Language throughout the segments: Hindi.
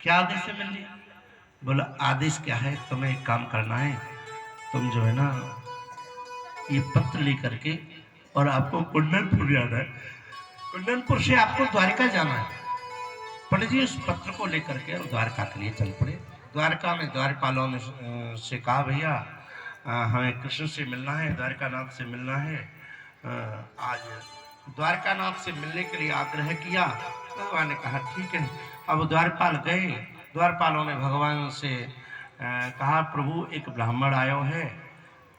क्या आदेश है मिल लिया? बोला आदेश क्या है, तुम्हें एक काम करना है, तुम जो है ना ये पत्र लेकर के, और आपको कुंडनपुर जाना है, कुंडनपुर से आपको द्वारिका जाना है। पंडित जी उस पत्र को लेकर के और द्वारका के लिए चल पड़े। द्वारका में द्वारपालों ने से कहा भैया हमें कृष्ण से मिलना है, द्वारकानाथ से मिलना है। आज द्वारकानाथ से मिलने के लिए आग्रह किया। भगवान ने कहा ठीक है। अब द्वारपाल गए, द्वारपालों ने भगवान से कहा प्रभु एक ब्राह्मण आयो है,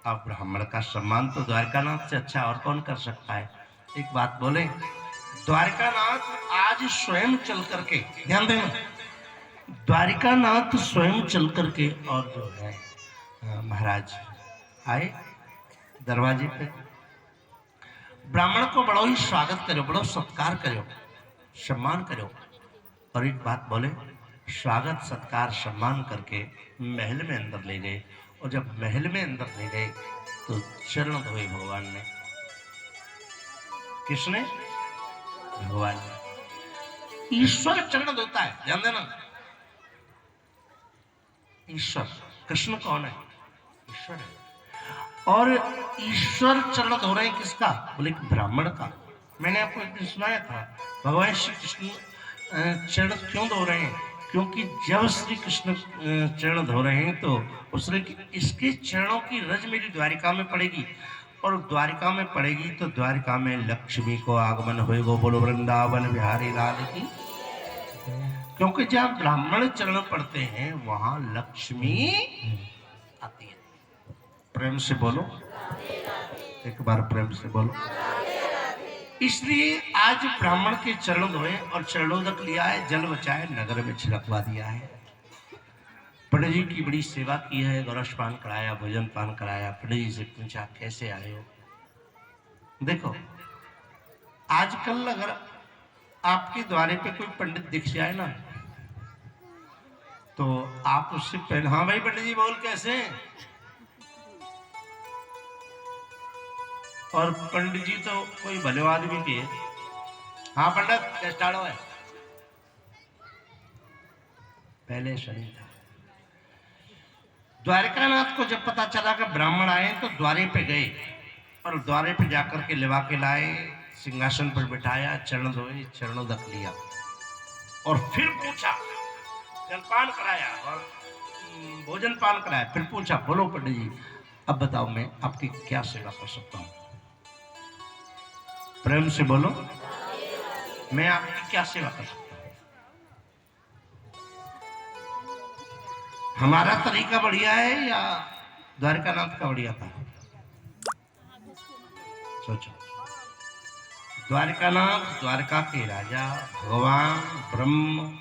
अब ब्राह्मण का सम्मान तो द्वारकानाथ से अच्छा और कौन कर सकता है। एक बात बोले, द्वारकानाथ आज स्वयं चल करके, ध्यान देना, द्वारिकानाथ स्वयं चल करके और जो है महाराज आए दरवाजे पे, ब्राह्मण को बड़ो ही स्वागत करो, बड़ो सत्कार करो, सम्मान करो। और एक बात बोले, स्वागत सत्कार सम्मान करके महल में अंदर ले गए। और जब महल में अंदर ले गए तो चरण धोए भगवान ने। किसने? भगवान ने। ईश्वर चरण धोता है, ध्यान देना। ईश्वर, कृष्ण कौन है? ईश्वर है। और ईश्वर चरण धो रहे हैं किसका? बोले ब्राह्मण का। मैंने आपको एक दिन सुनाया था, भगवान श्री कृष्ण चरण क्यों धो रहे हैं? क्योंकि जब श्री कृष्ण चरण धो रहे हैं तो उसने इसके चरणों की रज मेरी द्वारिका में पड़ेगी, और द्वारिका में पड़ेगी तो द्वारिका में लक्ष्मी को आगमन होएगा। बोलो वृंदावन बिहारी लाल की। क्योंकि जहाँ ब्राह्मण चरण पड़ते हैं वहां लक्ष्मी आती है। प्रेम से बोलो, एक बार प्रेम से बोलो। इसलिए आज ब्राह्मण के चरण धोए और चरणोदक लिया है, जल बचाए, नगर में छिड़कवा दिया है। पंडित जी की बड़ी सेवा की है, गौरस पान कराया, भोजन पान कराया। पंडित जी से पूछा कैसे आए हो? देखो आजकल अगर आपके द्वारे पे कोई पंडित दिख जाए ना तो आप उससे पहले, हाँ भाई पंडित जी बोल कैसे? और पंडित जी तो कोई भले आदमी के, हाँ पंडित कैसे है? पहले शनि था। द्वारिकानाथ को जब पता चला कि ब्राह्मण आए तो द्वारे पे गए और द्वारे पे जाकर के लिवा के लाए, सिंहासन पर बिठाया, चरण धोए, चरणोदक लिया और फिर पूछा, जलपान कराया और भोजन पान कराया। फिर पूछा बोलो पंडित जी अब बताओ मैं आपकी क्या सेवा कर सकता हूँ? प्रेम से बोलो, मैं आपकी क्या सेवा कर सकता हूँ? हमारा तरीका बढ़िया है या द्वारकानाथ का बढ़िया था? सोचो। द्वारकानाथ द्वारका के राजा भगवान ब्रह्म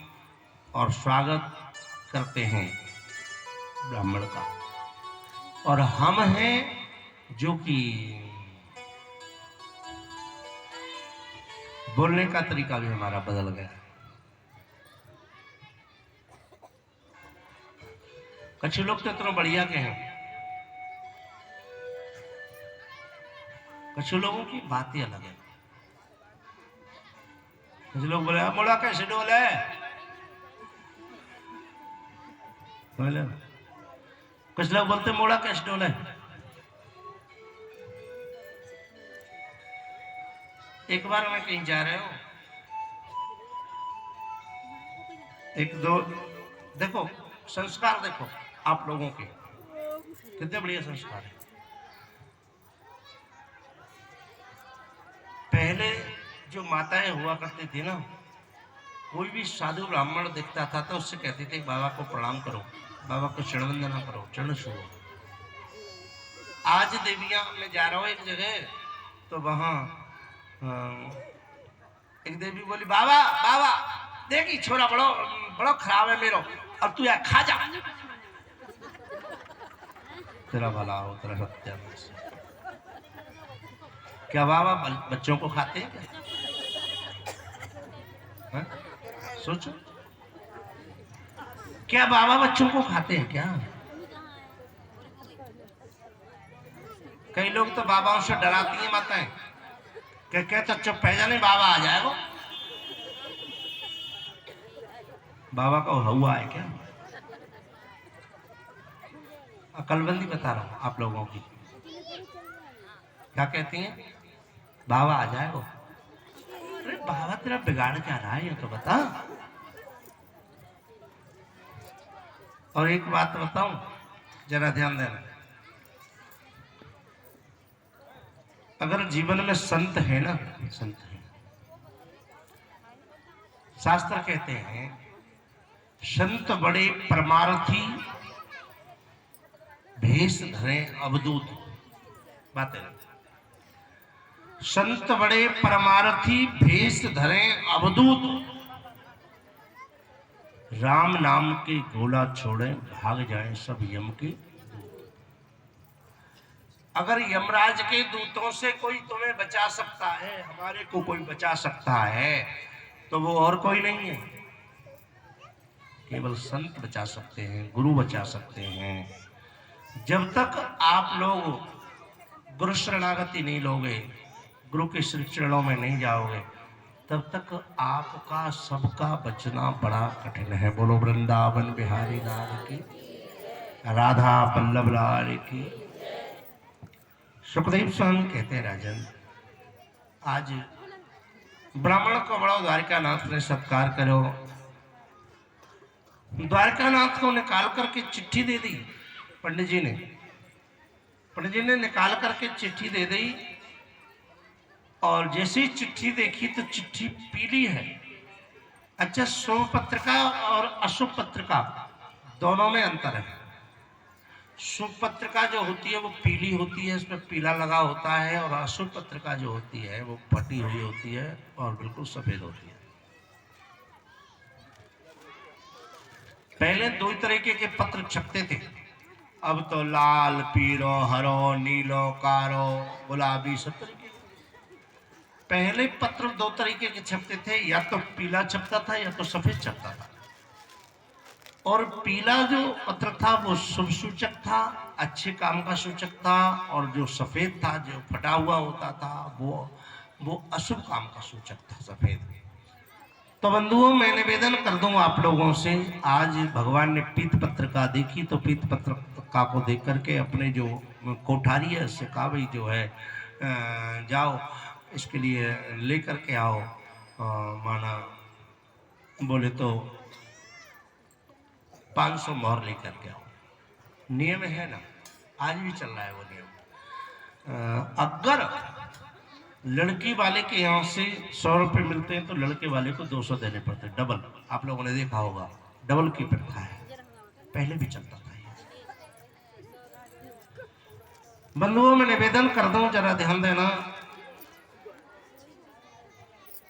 और स्वागत करते हैं ब्राह्मण का, और हम हैं जो कि बोलने का तरीका भी हमारा बदल गया। कुछ लोग तो इतना बढ़िया के हैं, कुछ लोगों की बात ही अलग है। कुछ लोग बोले मोड़ा कैसे डोले, बोले कुछ लोग बोलते मोड़ा कैसे डोले। एक बार मैं कहीं जा रहे हो, एक दो, देखो संस्कार देखो आप लोगों के कितने बढ़िया संस्कार है। पहले जो माताएं हुआ करती थी ना, कोई भी साधु ब्राह्मण दिखता था तो उससे कहती थी बाबा को प्रणाम करो, बाबा को चरण वंदना करो, चरण छुओ। आज देवियां में जा रहा हूं एक जगह तो वहां एक देवी बोली बाबा बाबा देखी छोरा बड़ो बड़ो खराब है मेरो, अब तू यार खा जा। तेरा भला हो, तेरा सत्यानाश। क्या बाबा बच्चों को खाते हैं क्या? हा? सोचो, क्या बाबा बच्चों को खाते हैं क्या? कई लोग तो बाबाओं से डराती हैं माताएं, क्या तो चुप पह जाने बाबा आ जाएगा। बाबा का हुआ है क्या? अकलबंदी बता रहा हूं आप लोगों की। क्या कहती हैं? बाबा आ जाए वो। अरे बाबा तेरा बिगाड़ क्या रहा है ये तो बता। और एक बात बताऊं, जरा ध्यान देना। अगर जीवन में संत है ना, संत है, शास्त्र कहते हैं संत बड़े परमार्थी भेष धरे अवधूत। बातें, संत बड़े परमार्थी भेष धरे अवधूत, राम नाम के गोला छोड़े भाग जाए सब यम के। अगर यमराज के दूतों से कोई तुम्हें बचा सकता है, हमारे को कोई बचा सकता है, तो वो और कोई नहीं है, केवल संत बचा सकते हैं, गुरु बचा सकते हैं। जब तक आप लोग गुरु शरणागति नहीं लोगे, गुरु के श्री चरणों में नहीं जाओगे, तब तक आपका सबका बचना बड़ा कठिन है। बोलो वृंदावन बिहारी लाल की, राधा वल्लभ लाल की। सुखदेव स्वामी कहते हैं राजन, आज ब्राह्मण को बड़ा द्वारकानाथ ने सत्कार करो। द्वारकानाथ को निकाल करके चिट्ठी दे दी पंडित जी ने। पंडित जी ने निकाल करके चिट्ठी दे दी, और जैसे ही चिट्ठी देखी तो चिट्ठी पीली है। अच्छा, शुभ पत्रिका और अशुभ पत्रिका दोनों में अंतर है। शुभ पत्रिका जो होती है वो पीली होती है, इसमें पीला लगा होता है, और अशुभ पत्रिका जो होती है वो फटी हुई होती है और बिल्कुल सफेद होती है। पहले दो तरीके के पत्र छपते थे, अब तो लाल, पीलो, हरो, नीलो, कारो, गुलाबी, सब तरीके। पहले पत्र दो तरीके के छपते थे, या तो पीला छपता था या तो सफेद छपता था। और पीला जो पत्र था वो शुभ सूचक था, अच्छे काम का सूचक था, और जो सफेद था, जो फटा हुआ होता था, वो अशुभ काम का सूचक था, सफेद। तो बंधुओं, मैं निवेदन कर दूं आप लोगों से, आज भगवान ने पीत पत्रिका देखी तो पीत पत्रिका को देख करके अपने जो कोठारी है उससे कहा, भाई जो है जाओ इसके लिए लेकर के आओ, माना बोले तो 500 मोहर लेकर के आओ। नियम है ना, आज भी चल रहा है वो नियम। अगर लड़की वाले के यहाँ से 100 रुपये मिलते हैं तो लड़के वाले को 200 देने पड़ते हैं, डबल। आप लोगों ने देखा होगा, डबल की प्रथा है, पहले भी चलता था ये। बंधुओं, में निवेदन कर दूं, जरा ध्यान देना।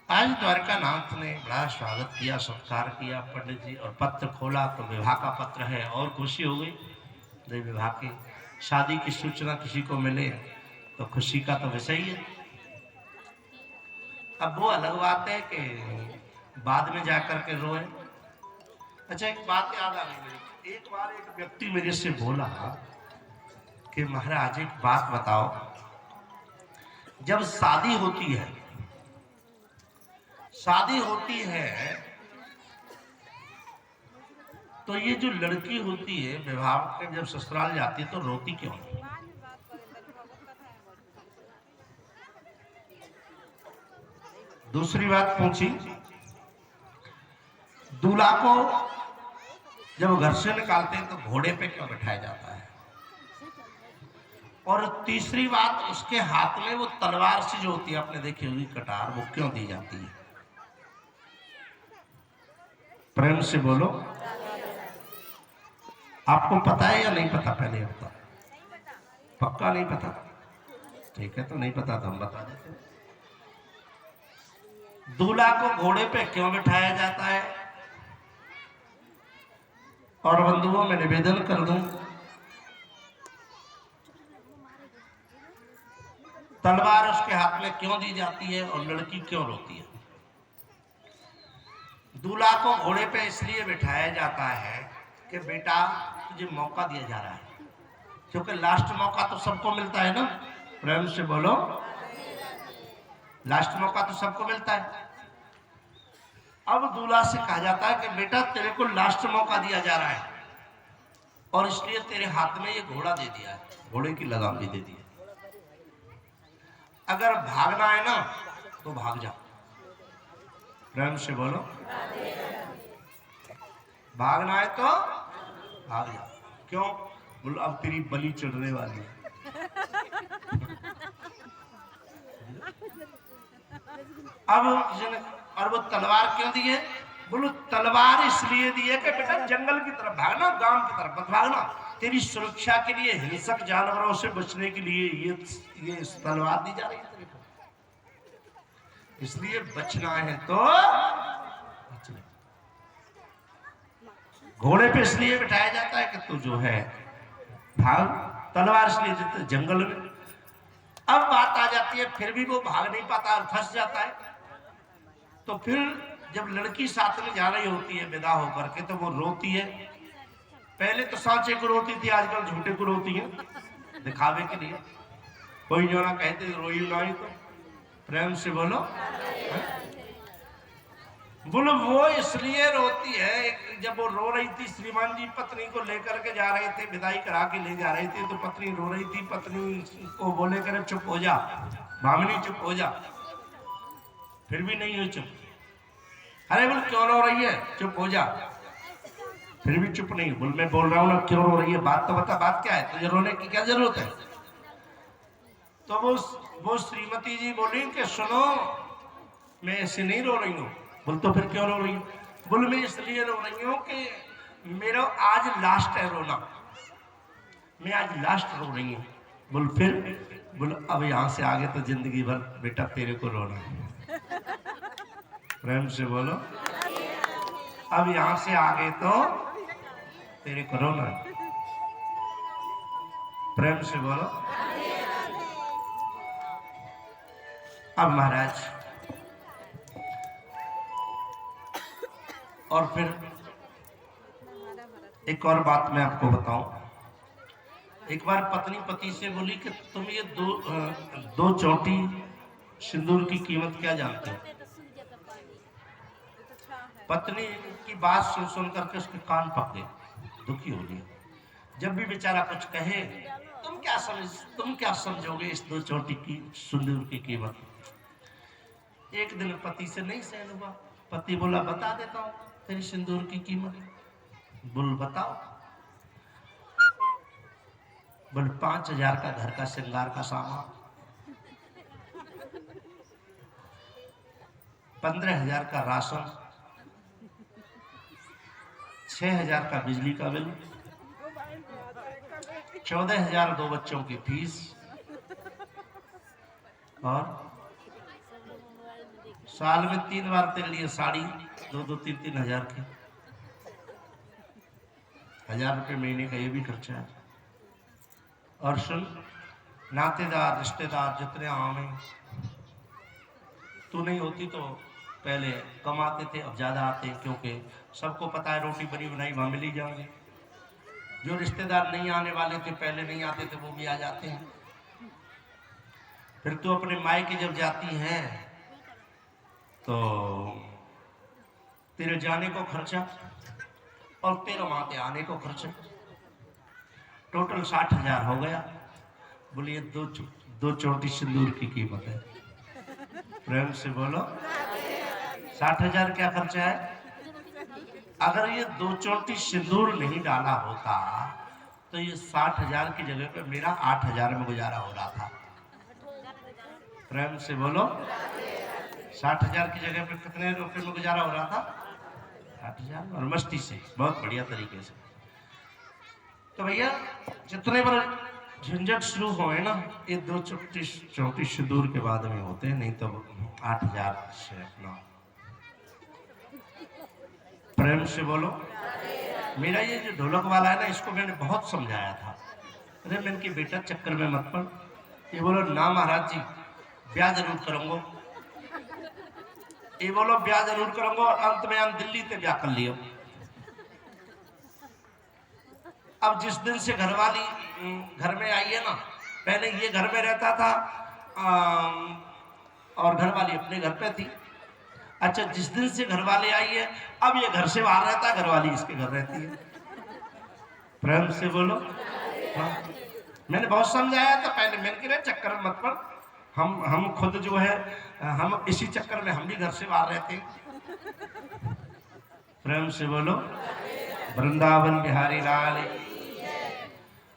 आज द्वारकानाथ ने बड़ा स्वागत किया, सत्कार किया पंडित जी, और पत्र खोला तो विवाह का पत्र है, और खुशी हो गई। विवाह की, शादी की सूचना किसी को मिले तो खुशी का तो विषय ही है। अब वो अलग बात है कि बाद में जाकर के रोए। अच्छा, एक बात याद आ गई। एक बार एक व्यक्ति मेरे से बोला कि महाराज एक बात बताओ, जब शादी होती है तो ये जो लड़की होती है विवाह के जब ससुराल जाती है तो रोती क्यों नहीं? दूसरी बात पूछी, दूल्हा को जब घर से निकालते हैं तो घोड़े पे क्यों बैठाया जाता है? और तीसरी बात, उसके हाथ में वो तलवार से जो होती है, आपने देखी होगी कटार, वो क्यों दी जाती है? प्रेम से बोलो, आपको पता है या नहीं पता? पहले बता। पक्का नहीं पता? ठीक है, तो नहीं पता तो हम बता देते। दूल्हा को घोड़े पे क्यों बिठाया जाता है? और बंधुओं, मैं निवेदन कर दूं, तलवार उसके हाथ में क्यों दी जाती है और लड़की क्यों रोती है? दूल्हा को घोड़े पे इसलिए बिठाया जाता है कि बेटा तुझे मौका दिया जा रहा है, क्योंकि लास्ट मौका तो सबको मिलता है ना। प्रेम से बोलो, लास्ट मौका तो सबको मिलता है। अब दूल्हा से कहा जाता है कि बेटा तेरे को लास्ट मौका दिया जा रहा है और इसलिए तेरे हाथ में ये घोड़ा दे दिया है, घोड़े की लगाम भी दे दी है। अगर भागना है ना तो भाग जा। प्रेम से बोलो, भागना है तो भाग जा। क्यों? बोलो अब तेरी बलि चढ़ने वाली है। अब और वो तलवार क्यों दी है? बोलो तलवार इसलिए दी है कि बेटा जंगल की तरफ भागना, गांव की तरफ मत भागना। तेरी सुरक्षा के लिए, हिंसक जानवरों से बचने के लिए ये तलवार दी जा रही है तेरे को, इसलिए बचना है तो बच ले। घोड़े पे इसलिए बिठाया जाता है कि तू जो है भाग, तलवार इसलिए देते जंगल में। अब बात आ जाती है फिर भी वो भाग नहीं पाता और फंस जाता है। तो फिर जब लड़की साथ में जा रही होती है विदा होकर के तो वो रोती है। पहले तो सांचे को रोती थी, आजकल झूठे को रोती है दिखावे के लिए। कोई जो ना कहते रोई नहीं तो प्रेम से बोलो, बोलो वो इसलिए रोती है। जब वो रो रही थी, श्रीमान जी पत्नी को लेकर के जा रहे थे, विदाई करा के ले जा रहे थे, तो पत्नी रो रही थी। पत्नी को बोले करे चुप हो जा भामिनी, चुप हो जा। फिर भी नहीं हुई चुप। अरे बोल क्यों रो रही है? चुप हो जा। फिर भी चुप नहीं। बोल मैं बोल रहा हूं ना क्यों रो रही है, बात तो बता, बात क्या है, तुझे रोने की क्या जरूरत है? तो वो श्रीमती जी बोली कि सुनो मैं ऐसे नहीं रो रही हूँ। बोल तो फिर क्यों रो रही हूँ? बोल मैं इसलिए रो रही हूँ कि मेरा आज लास्ट है रोना, मैं आज लास्ट रो रही हूँ। बोल फिर? बोल अब यहाँ से आगे तो जिंदगी भर बेटा तेरे को रोना है। प्रेम से बोलो, अब यहाँ से आगे तो तेरे को रोना है। प्रेम से बोलो। अब महाराज और फिर एक और बात मैं आपको बताऊं। एक बार पत्नी पति से बोली कि तुम ये दो चौटी सिंदूर की कीमत क्या जानते हो? पत्नी की बात सुन सुन करके उसके कान पक गए, दुखी हो गई। जब भी बेचारा कुछ कहे तुम क्या समझोगे इस दो चोटी की सिंदूर की कीमत? एक दिन पति से नहीं सहन हुआ। पति बोला बता देता हूं तेरी सिंदूर की कीमत। बोल बताओ। बोल 5,000 का घर का श्रृंगार का सामान, 15,000 का राशन, 6,000 का बिजली का बिल, 14,000 दो बच्चों की फीस, और साल में 3 बार तेरे लिए साड़ी 2-3 हजार की, 1,000 रुपये महीने का ये भी खर्चा है। और सुन, नातेदार रिश्तेदार जितने आम हैं, तू नहीं होती तो पहले कम आते थे, अब ज्यादा आते हैं, क्योंकि सबको पता है रोटी बनी बनाई वहां मिल ही जाएंगे। जो रिश्तेदार नहीं आने वाले थे, पहले नहीं आते थे, वो भी आ जाते हैं। फिर तू अपने मायके जब जाती है तो तेरे जाने को खर्चा और तेरे वहां पे आने को खर्चा, टोटल 60,000 हो गया। बोलिए दो चोटी सिंदूर की कीमत है। प्रेम से बोलो, 60,000 क्या खर्चा है? अगर ये 2 चोटी सिंदूर नहीं डाला होता तो ये 60,000 की जगह पे मेरा 8,000 में गुजारा हो रहा था। प्रेम से बोलो, 60,000 की जगह पे कितने रुपए में गुजारा हो रहा था? 8,000। और मस्ती से, बहुत बढ़िया तरीके से। तो भैया जितने बार झंझट शुरू हो ना, ये 2 चोटी सिंदूर के बाद में होते हैं, नहीं तो 8,000 से अपना। प्रेम से बोलो। मेरा ये जो ढोलक वाला है ना, इसको मैंने बहुत समझाया था। अरे मैंने कि बेटा चक्कर में मत पड़। ये बोलो ना महाराज जी ब्याह जरूर करूंगा, ये बोलो ब्याह जरूर करूंगा, और अंत में हम दिल्ली से ब्याह कर लियो। अब जिस दिन से घरवाली घर में आई है ना, पहले ये घर में रहता था और घरवाली अपने घर पे थी। अच्छा, जिस दिन से घर वाले आई है, अब ये घर से बाहर रहता है, घर वाली इसके घर रहती है। प्रेम से बोलो। हाँ। मैंने बहुत समझाया था पहले, मैंने कहा चक्कर में मत पड़, हम खुद जो है, हम इसी चक्कर में हम भी घर से बाहर रहते हैं। प्रेम से बोलो। वृंदावन बिहारी लाल।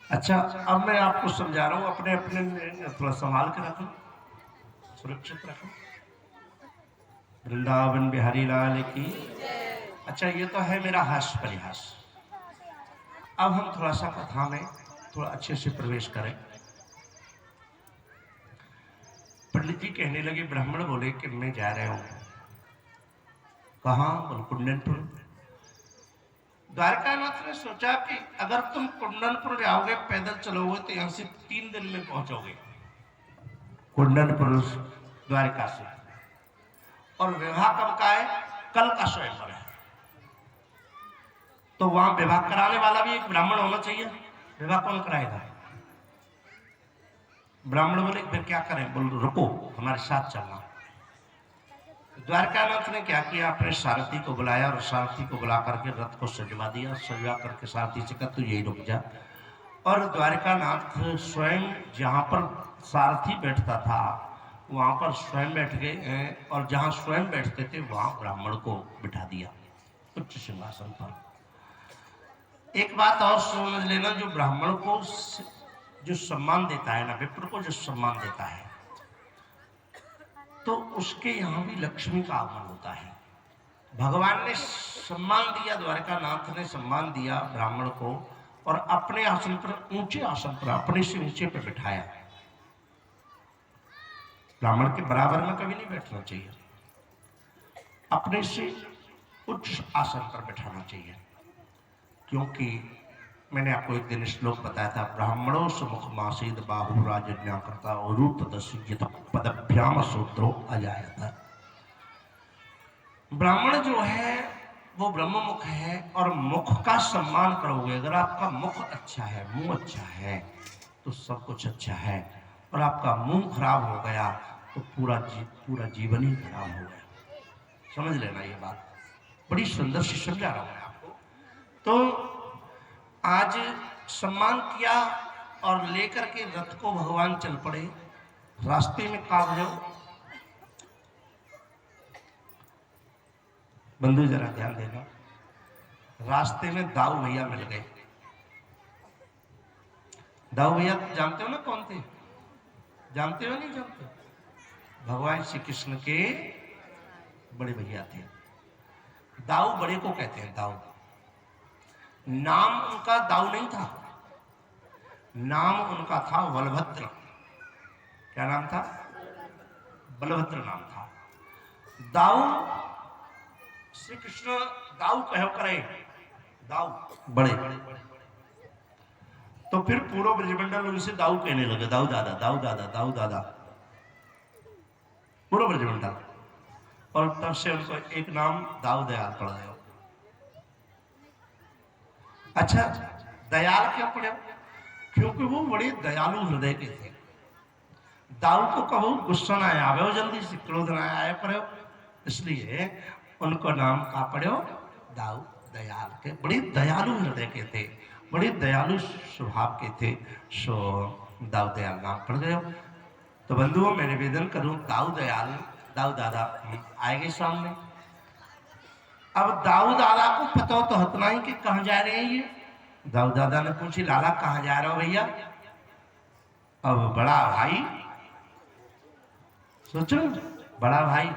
अच्छा, अब मैं आपको समझा रहा हूँ, अपने अपने थोड़ा संभाल के रखो, सुरक्षित रखो। वृंदावन बिहारी लाल की। अच्छा, ये तो है मेरा हास्य परिहास। अब हम थोड़ा सा कथा में थोड़ा अच्छे से प्रवेश करें। पंडित जी कहने लगे, ब्राह्मण बोले कि मैं जा रहा हूं। कहाँ? बोल कुंडनपुर। द्वारकानाथ ने सोचा कि अगर तुम कुंडनपुर जाओगे, पैदल चलोगे, तो यहां से 3 दिन में पहुंचोगे कुंडनपुर द्वारका से। और विवाह कब का है? कल का स्वयंवर है। तो वहां विवाह कराने वाला भी एक ब्राह्मण होना चाहिए। विवाह कौन कराएगा? ब्राह्मण बोले फिर क्या करें? बोल रुको, हमारे साथ चलना। द्वारकानाथ ने क्या किया, अपने सारथी को बुलाया और सारथी को बुला करके रथ को सजवा दिया। सजवा करके सारथी से कहा तू यही रुक जा। और द्वारकानाथ स्वयं जहां पर सारथी बैठता था वहां पर स्वयं बैठ गए, और जहां स्वयं बैठते थे वहां ब्राह्मण को बिठा दिया उच्च सिंहासन पर। एक बात और समझ लेना, जो ब्राह्मण को जो सम्मान देता है ना, विप्र को जो सम्मान देता है, तो उसके यहाँ भी लक्ष्मी का आगमन होता है। भगवान ने सम्मान दिया, द्वारकानाथ ने सम्मान दिया ब्राह्मण को, और अपने आसन पर, ऊंचे आसन पर, अपने से ऊंचे पर बिठाया। ब्राह्मण के बराबर में कभी नहीं बैठना चाहिए, अपने से उच्च आसन पर बैठाना चाहिए। क्योंकि मैंने आपको एक दिन श्लोक बताया था, ब्राह्मणों सुमुख मासीद बाहु राजन्या करता रूप पदभ्याम सूत्रो अजायता। ब्राह्मण जो है वो ब्रह्ममुख है, और मुख का सम्मान करोगे। अगर आपका मुख अच्छा है, मुंह अच्छा है, तो सब कुछ अच्छा है। और आपका मुंह खराब हो गया तो पूरा जीवन ही खराब हो गया। समझ लेना ये बात, बड़ी सुंदर से समझा रहा हूं मैं आपको। तो आज सम्मान किया और लेकर के रथ को भगवान चल पड़े। रास्ते में काबू, बंधु जरा ध्यान देना, रास्ते में दाऊ भैया मिल गए। दाऊ भैया जानते हो ना कौन थे? जानते हो नहीं जानते? भगवान श्री कृष्ण के बड़े भैया थे। दाऊ बड़े को कहते हैं दाऊ। नाम उनका दाऊ नहीं था, नाम उनका था बलभद्र। क्या नाम था? बलभद्र नाम था। दाऊ श्री कृष्ण दाऊ कहो करे, दाऊ बड़े। तो फिर पूरा ब्रजमंडल उनसे दाऊ कहने लगे, दाऊ दादा, दाऊ दादा, दाऊ दादा, पूरा ब्रजमंडल। और तब से उनको एक नाम दाऊ दयाल पड़ गया। अच्छा, दयाल क्या पड़े? क्योंकि वो बड़े दयालु हृदय के थे। दाऊ को कहो गुस्सा ना आवे, जल्दी से क्रोध ना आया पड़े, इसलिए उनको नाम का पड़े दाऊ दयाल के। बड़े दयालु हृदय के थे, बड़े दयालु स्वभाव के थे, सो दाऊ दयाल नाम पड़ गए। तो बंधुओं, मैं निवेदन करूं, दाऊ दयाल, दाऊ दादा आएंगे सामने। अब दाऊ दादा को पता तो हतना ही कि कहाँ जा रहे हैं ये। दाऊ दादा ने पूछी, लाला कहाँ जा रहे हो भैया? अब बड़ा भाई, सोचो, बड़ा भाई,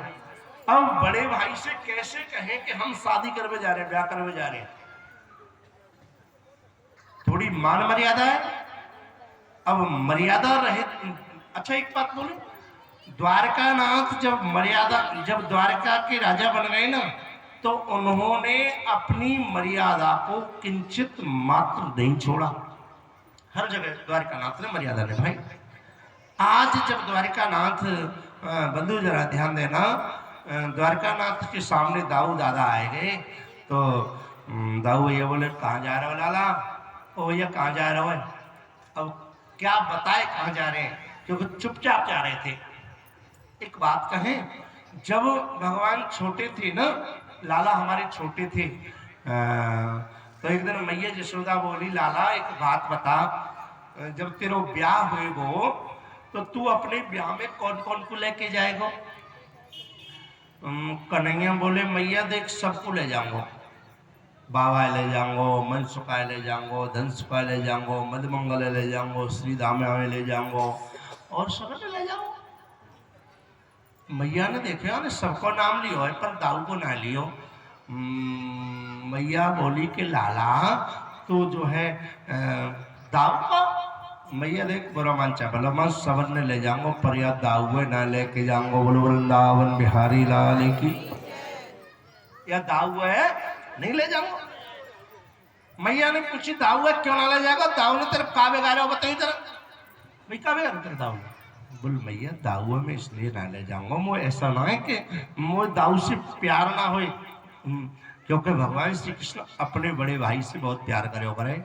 अब बड़े भाई से कैसे कहें कि हम शादी करने जा रहे हैं, ब्याह करने जा रहे हैं? थोड़ी मान मर्यादा है। अब मर्यादा रहे। अच्छा, एक बात बोले, द्वारकानाथ जब द्वारका के राजा बन गए ना, तो उन्होंने अपनी मर्यादा को किंचित मात्र नहीं छोड़ा। हर जगह द्वारकानाथ ने मर्यादा निभाई। आज जब द्वारकानाथ, बंधु जरा ध्यान देना, द्वारकानाथ के सामने दाऊ दादा आए गए, तो दाऊ भैया बोले, कहाँ जा रहे हो लाला? ओ भैया कहाँ जा रहे हो? अब क्या बताए कहाँ जा रहे हैं, क्योंकि चुपचाप जा रहे थे। एक बात कहें, जब भगवान छोटे थे ना, लाला हमारे छोटे थे, तो एक दिन मैया यशोदा बोली, लाला एक बात बता, जब तेरा ब्याह होएगो तो तू अपने ब्याह में कौन कौन को लेके जाएगा? कन्हैया बोले, मैया देख सबको ले जाऊंगा, बाबा ले जाऊंगो, मनसुखा ले जाऊंगो, धनसुखा ले जाऊंगो, मधुमंगल ले जाऊंगो, श्री दामा ले जाऊंगो, और सब ले जाऊंगो। मैया ने देखा ने सबको नाम लियो है पर दाऊ को ना लियो। मैया बोली कि लाला तो जो है दाऊ का, मैया देख बुरा मानचा बोला, मैं सबन ने ले जाऊंगा पर या दाऊ ना लेके जाऊंगा। बोलो वृंदावन बिहारी लाल की, या दाऊ है नहीं ले जाऊंगा। मैया ने पूछी दाऊ है क्यों ना ले जाएगा? दाऊ ने तेरे का बिगाड़ा बताइए जरा, भाई का बिगाड़ा तेरे दाऊ ने? बोल मैया दाऊ में इसलिए ना ले जाऊंगा, मुझे ऐसा ना है कि मुझे दाऊ से प्यार ना हो, क्योंकि भगवान श्री कृष्ण अपने बड़े भाई से बहुत प्यार करे करे।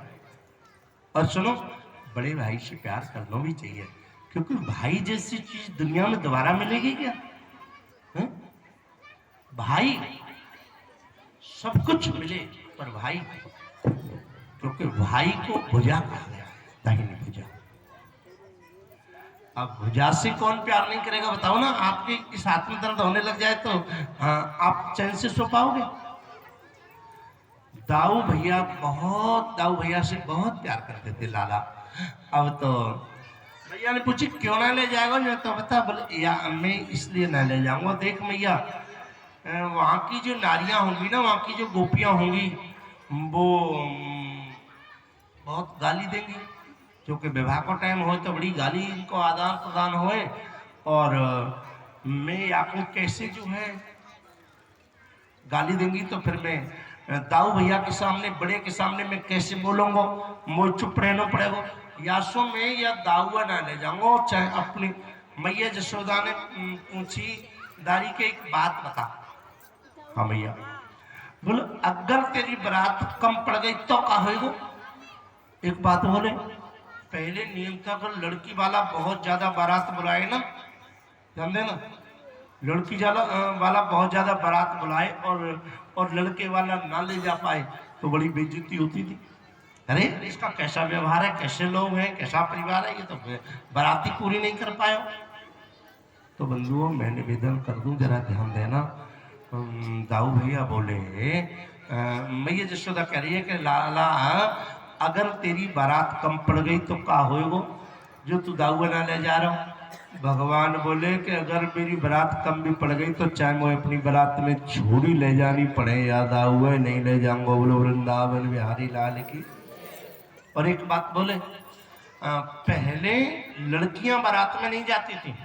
और सुनो, बड़े भाई से प्यार करना भी चाहिए, क्योंकि भाई जैसी चीज दुनिया में दोबारा मिलेगी क्या? है? भाई सब कुछ मिले पर भाई, क्योंकि भाई को भुजा कहा गया, दाहिनी भुजा। अब भुजा से कौन प्यार नहीं करेगा बताओ ना? आपके इस हाथ में दर्द होने लग जाए तो आप चैन से सो पाओगे? दाऊ भैया से बहुत प्यार करते थे लाला। अब तो भैया ने पूछी क्यों ना ले जाएगा? जो तो बता। बोले या मैं इसलिए ना ले जाऊंगा, देख मैया वहाँ की जो नारियां होंगी ना, वहाँ की जो गोपियां होंगी, वो बहुत गाली देंगी, क्योंकि विवाह को टाइम हो तो बड़ी गाली इनको आदान प्रदान होए। और मैं आपको कैसे जो है गाली देंगी तो फिर मैं दाऊ भैया के सामने, बड़े के सामने मैं कैसे बोलूंगा? मुझे चुप रहना पड़ेगा। या सो मैं या दाऊआ ना ले जाऊंगा। चाहे अपनी मैया जशोदा ने पूछी, दारी के एक बात बता। हाँ भैया। बोलो अगर तेरी बारात कम पड़ गई तो क्या होगा? एक बात बोले, पहले नियम था अगर लड़की वाला बहुत ज्यादा बारात बुलाए ना, जानते ना, लड़की वाला बहुत ज्यादा बारात बुलाए और लड़के वाला ना ले जा पाए तो बड़ी बेइज्जती होती थी। अरे इसका कैसा व्यवहार है, कैसे लोग हैं, कैसा परिवार है, ये तो बाराती पूरी नहीं कर पाए। तो बंधुओं मैं निवेदन कर दूं, जरा ध्यान देना। दाऊ भैया बोले, मैया जशोदा कह रही है कि लाला अगर तेरी बारात कम पड़ गई तो क्या होएगा जो तू दाऊ ना ले जा रहा हूँ? भगवान बोले कि अगर मेरी बारात कम भी पड़ गई तो चाहे मुझे अपनी बारात में छोड़ी ले जानी पड़े, याद आऊँ नहीं ले जाऊंगा। बोलो वृंदावन बिहारी लाल की। और एक बात बोले, पहले लड़कियां बारात में नहीं जाती थी,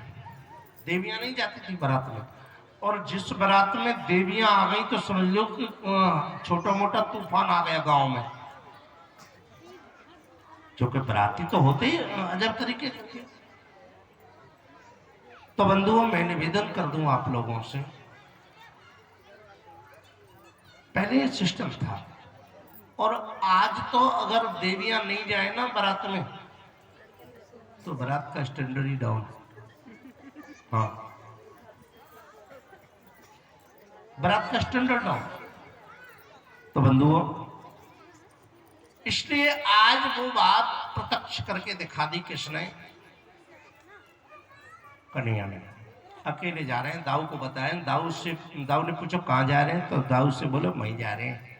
देवियां नहीं जाती थी बारात में, और जिस बारात में देवियां आ गई तो समझ लो कि छोटा मोटा तूफान आ गया गांव में, क्योंकि बाराती तो होते ही अजब तरीके के। तो बंधुओं मैं निवेदन कर दूं आप लोगों से, पहले ये सिस्टम था, और आज तो अगर देवियां नहीं जाए ना बारात में तो बारात का स्टैंडर्ड ही डाउन। हाँ, बारात का स्टैंडर्ड डाउन। तो बंधुओं इसलिए आज वो बात प्रत्यक्ष करके दिखा दी किसने? कन्हैया ने। अकेले जा रहे हैं, दाऊ को बताएं। दाऊ ने पूछो कहाँ जा रहे हैं? तो दाऊ से बोलो वहीं जा रहे हैं।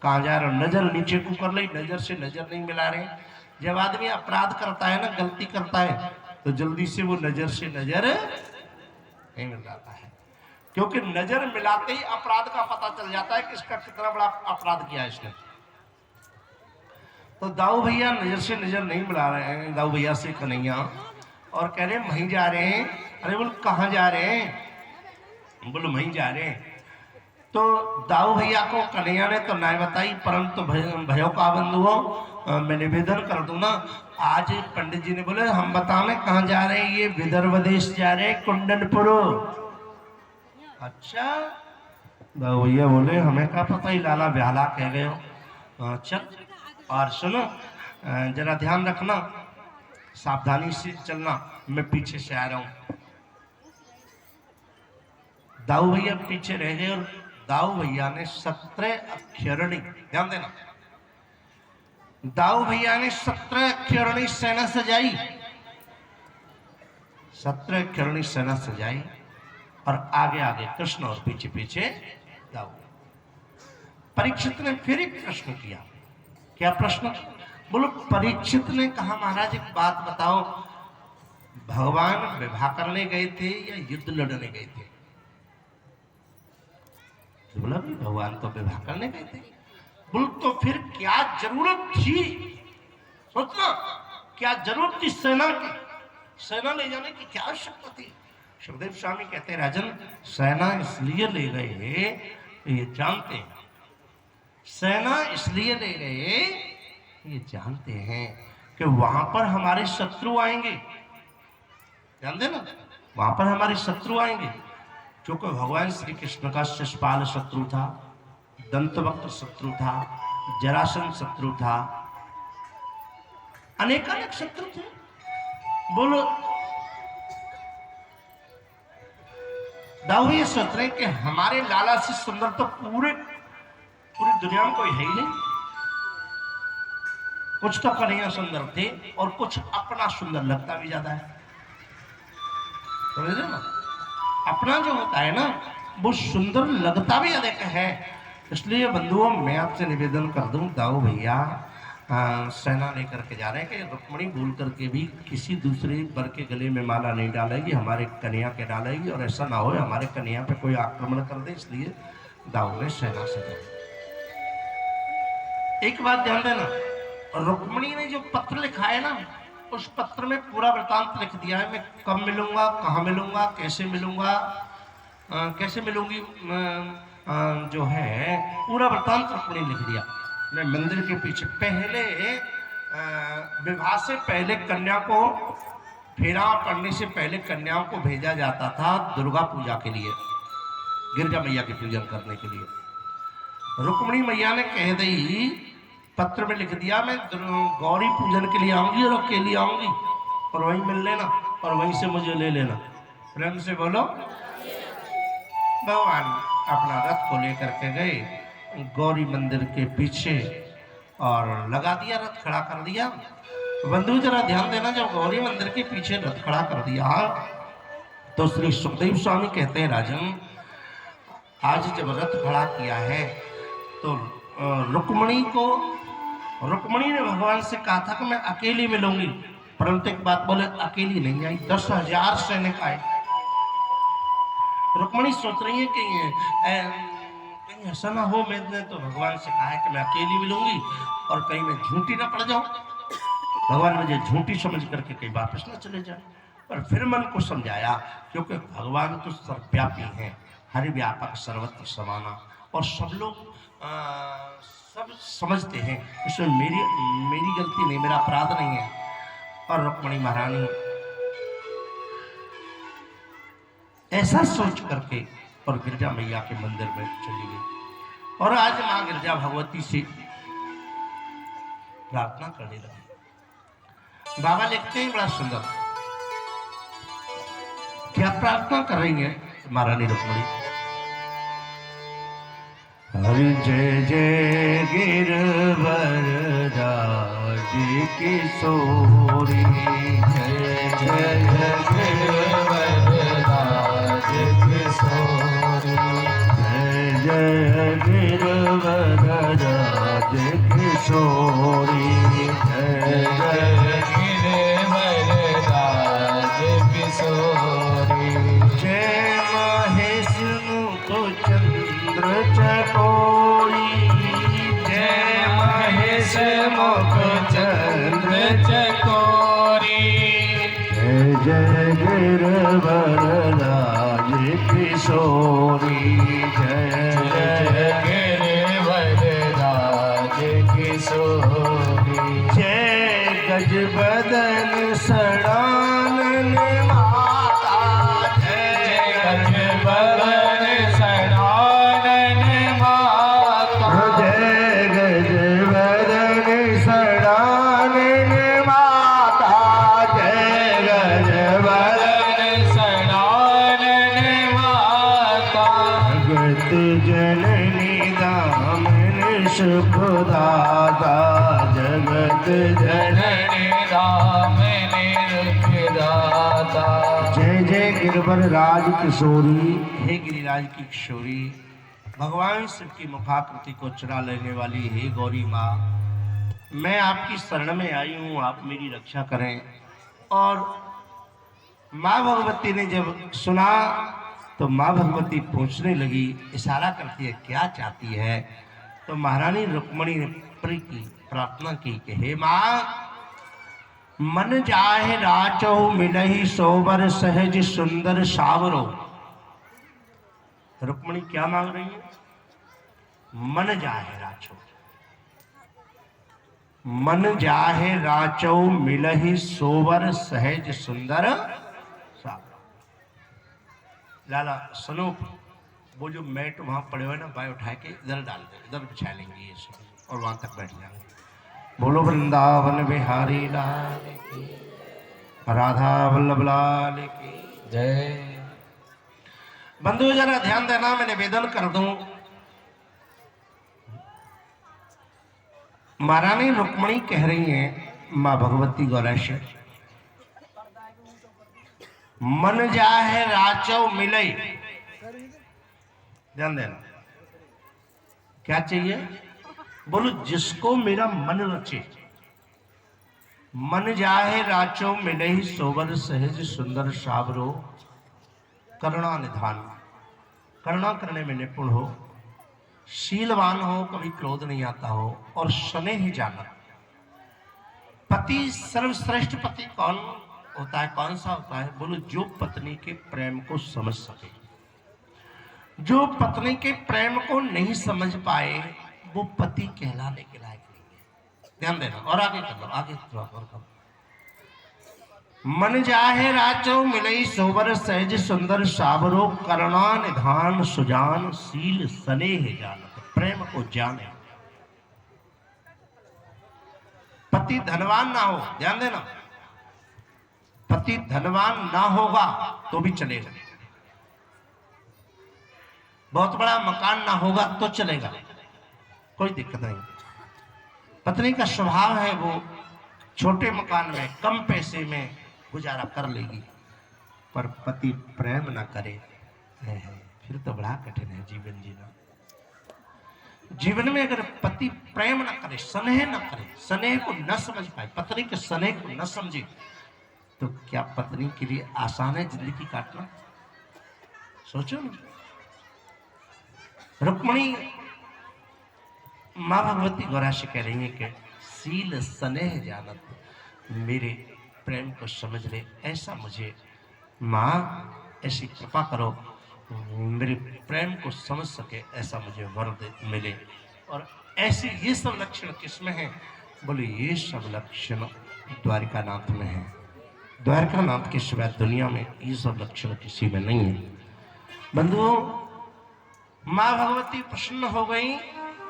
कहाँ जा रहे हो? नजर नीचे को कर ली, नजर से नजर नहीं मिला रहे। जब आदमी अपराध करता है ना, गलती करता है, तो जल्दी से वो नजर से नजर नहीं मिल जाता है, क्योंकि नजर मिलाते ही अपराध का पता चल जाता है कि इसका कितना बड़ा अपराध किया है इसने। तो दाऊ भैया नजर से नजर नहीं मिला रहे हैं, दाऊ भैया से कन्हैया, और कह रहे हैं वहीं जा रहे हैं। अरे बोल कहाँ जा रहे हैं? बोलो वहीं जा रहे हैं। तो दाऊ भैया को कन्हैया ने तो ना बताई, परंतु भयो का बंधुओं मैं निवेदन कर दूं ना, आज पंडित जी ने बोले हम बताने कहाँ जा रहे हैं? ये विदर्भ देश जा रहे हैं, कुंडनपुर। अच्छा, दाऊ भैया बोले हमें क्या पता, ही लाला ब्याला कह गए हो। चल, और सुनो जरा ध्यान रखना, सावधानी से चलना, मैं पीछे से आ रहा हूं। दाऊ भैया पीछे रह गए और दाऊ भैया ने 17 अक्षरणी, ध्यान देना, दाऊ भैया ने 17 अक्षरणी सेना सजाई, 17 अक्षरणी सेना सजाई और आगे आगे कृष्ण और पीछे पीछे दाऊ। परीक्षित ने फिर एक प्रश्न किया। क्या प्रश्न? बोलो, परीक्षित ने कहा महाराज एक बात बताओ, भगवान विवाह करने गए थे या युद्ध लड़ने गए थे? तो बोला भी भगवान तो विवाह करने गए थे। बोल तो फिर क्या जरूरत थी, सोचना, क्या जरूरत थी सेना की, सेना ले जाने की क्या आवश्यकता थी? सुखदेव स्वामी कहते हैं राजन, सेना इसलिए ले गए, ये जानते हैं, सेना इसलिए ले गए, ये जानते हैं कि वहां पर हमारे शत्रु आएंगे, ध्यान देना, वहां पर हमारे शत्रु आएंगे, क्योंकि भगवान श्री कृष्ण का शिशुपाल शत्रु था, दंतवक्र शत्रु था, जरासंध शत्रु था, अनेकानेक शत्रु थे। बोलो, दाऊ ये सोच रहे कि हमारे लाला से सुंदर तो पूरी दुनिया में कोई है ही नहीं, कुछ तो कन्हैया सुंदर थे और कुछ अपना सुंदर लगता भी ज्यादा है, समझ रहे ना? अपना जो होता है ना वो सुंदर लगता भी अधिक है। इसलिए बंधुओं, मैं आपसे निवेदन कर दूं, दाऊ भैया सेना लेकर के जा रहे हैं कि रुक्मणी भूल करके भी किसी दूसरे वर के गले में माला नहीं डालेगी, हमारे कन्हैया के डालेगी, और ऐसा ना हो हमारे कन्हैया पे कोई आक्रमण कर दे, इसलिए दाऊ ने सेना से जाए। एक बात ध्यान देना, रुक्मणी ने जो पत्र लिखा है ना, उस पत्र में पूरा वृतांत लिख दिया है, मैं कब मिलूंगा, कहाँ मिलूंगा, कैसे मिलूंगा, कैसे मिलूंगी, जो है पूरा वृतांत रुक्मणी लिख दिया। मैं मंदिर के पीछे, पहले विवाह से पहले कन्या को, फेरा पड़ने से पहले कन्याओं को भेजा जाता था दुर्गा पूजा के लिए, गिरजा मैया के पूजन करने के लिए। रुक्मणी मैया ने कह दी, पत्र में लिख दिया, मैं गौरी पूजन के लिए आऊंगी और अकेली आऊंगी, और वहीं मिल लेना और वहीं से मुझे ले लेना। प्रेम से बोलो। भगवान अपना रथ को लेकर के गए गौरी मंदिर के पीछे और लगा दिया, रथ खड़ा कर दिया। बंधु जरा ध्यान देना, जब गौरी मंदिर के पीछे रथ खड़ा कर दिया तो श्री सुखदेव स्वामी कहते हैं राजन, आज जब रथ खड़ा किया है तो रुक्मणी ने भगवान से कहा था कि मैं अकेली मिलूंगी, परंतु एक बात बोले, अकेली नहीं आई, 10,000 सैनिक आए। रुक्मणी सोच रही है कि कहीं ऐसा ना हो, मैंने तो भगवान से कहा है कि मैं अकेली मिलूंगी और कहीं मैं झूठी ना पड़ जाऊं, भगवान मुझे झूठी समझ करके कहीं वापस ना चले जाए। पर फिर मन को समझाया, क्योंकि भगवान तो सर्वव्यापी हैं, हरि व्यापक सर्वत्र समाना, और सब लोग सब समझते हैं, इसमें मेरी गलती नहीं, मेरा अपराध नहीं है। और रुक्मणी महारानी ऐसा सोच करके और गिरजा मैया के मंदिर में चली गई और आज मां गिरजा भगवती से प्रार्थना करने लगी। बाबा लिखते हैं बड़ा सुंदर, क्या प्रार्थना कर रही है महारानी रुक्मणी? हरि जय जय गिरवर राज किशोरी, जय जय गिरवर राज किशोरी, जय जय गिरवर राज किशोरी, जय जय गिरवर राज किशोरी, जय महेश मुख चंद्र चकोरी, जय महेश मुख चंद्र चकोरी, जय जय गिरवर राज किशोरी, जय जय गिरवर राज किशोरी, जय गज बदन सड़ानन माता, जय गज बदन सड़ानन माता, जय गज बदन सड़ानन माता, जय गज बदन सड़ानन माता, जननी राम निरखदाता। जय जय गिरवर राज किशोरी। हे गिरिराज की किशोरी, भगवान शिव की मुखाकृति को चुरा लेने वाली हे गौरी माँ, मैं आपकी शरण में आई हूँ, आप मेरी रक्षा करें। और माँ भगवती ने जब सुना तो माँ भगवती पूछने लगी, इशारा करती है क्या चाहती है। तो महारानी रुक्मणी ने प्री की प्रार्थना की कि हे माँ, मन जाहे राचो मिलहि सोबर सहज सुंदर सावरो। रुक्मणी क्या मांग रही है? मन जाहे राचो, मन जाहे राचो मिलहि सोबर सहज सुंदर सावरो। लाला सुनो, वो जो मैट वहां पड़े हुए ना, बाय उठा के इधर डाल दे, इधर बिछा लेंगे ये सब और वहां तक बैठ जाएंगे। बोलो वृंदावन बिहारी लाल की, राधा वल्लभ लाल की जय। बंधु जरा ध्यान देना, मैं निवेदन कर दूं। महारानी रुक्मणी कह रही हैं माँ भगवती गौरा से, मन जाहे राचो मिले। ध्यान देना, क्या चाहिए? बोलो जिसको मेरा मन रचे। मन जाहे राचो मिले ही सोबर सहज सुंदर सावरो। करुणा निधान, करुणा करने में निपुण हो, शीलवान हो, कभी क्रोध नहीं आता हो, और स्नेह जाना। पति सर्वश्रेष्ठ पति कौन होता है? कौन सा होता है? बोलो जो पत्नी के प्रेम को समझ सके। जो पत्नी के प्रेम को नहीं समझ पाए वो पति कहलाने के लायक नहीं है। ध्यान देना, और आगे कर लो, आगे और कर। मन जाहे राचो मिलई सोबर सहज सुंदर सावरो। करुणा निधान सुजान शील स्नेह जानत। प्रेम को जाने। पति धनवान ना हो, ध्यान देना, पति धनवान ना होगा तो भी चलेगा, बहुत बड़ा मकान ना होगा तो चलेगा, कोई दिक्कत नहीं। पत्नी का स्वभाव है वो छोटे मकान में कम पैसे में गुजारा कर लेगी, पर पति प्रेम ना करे फिर तो बड़ा कठिन है जीवन जीना। जीवन में अगर पति प्रेम ना करे, स्नेह ना करे, स्नेह को न समझ पाए, पत्नी के स्नेह को न समझे, तो क्या पत्नी के लिए आसान है जिंदगी काटना? सोचो ना। रुक्मणी माँ भगवती गौरा से कह रही है कि शील स्नेह जानत, मेरे प्रेम को समझ ले, ऐसा मुझे माँ ऐसी कृपा करो, मेरे प्रेम को समझ सके, ऐसा मुझे वर मिले। और ऐसे ये सब लक्षण किसमें हैं? बोले ये सब लक्षण द्वारिका नाथ में है। द्वारिका नाथ के सिवाय दुनिया में ये सब लक्षण किसी में नहीं है। बंधुओं, माँ भगवती प्रसन्न हो गई।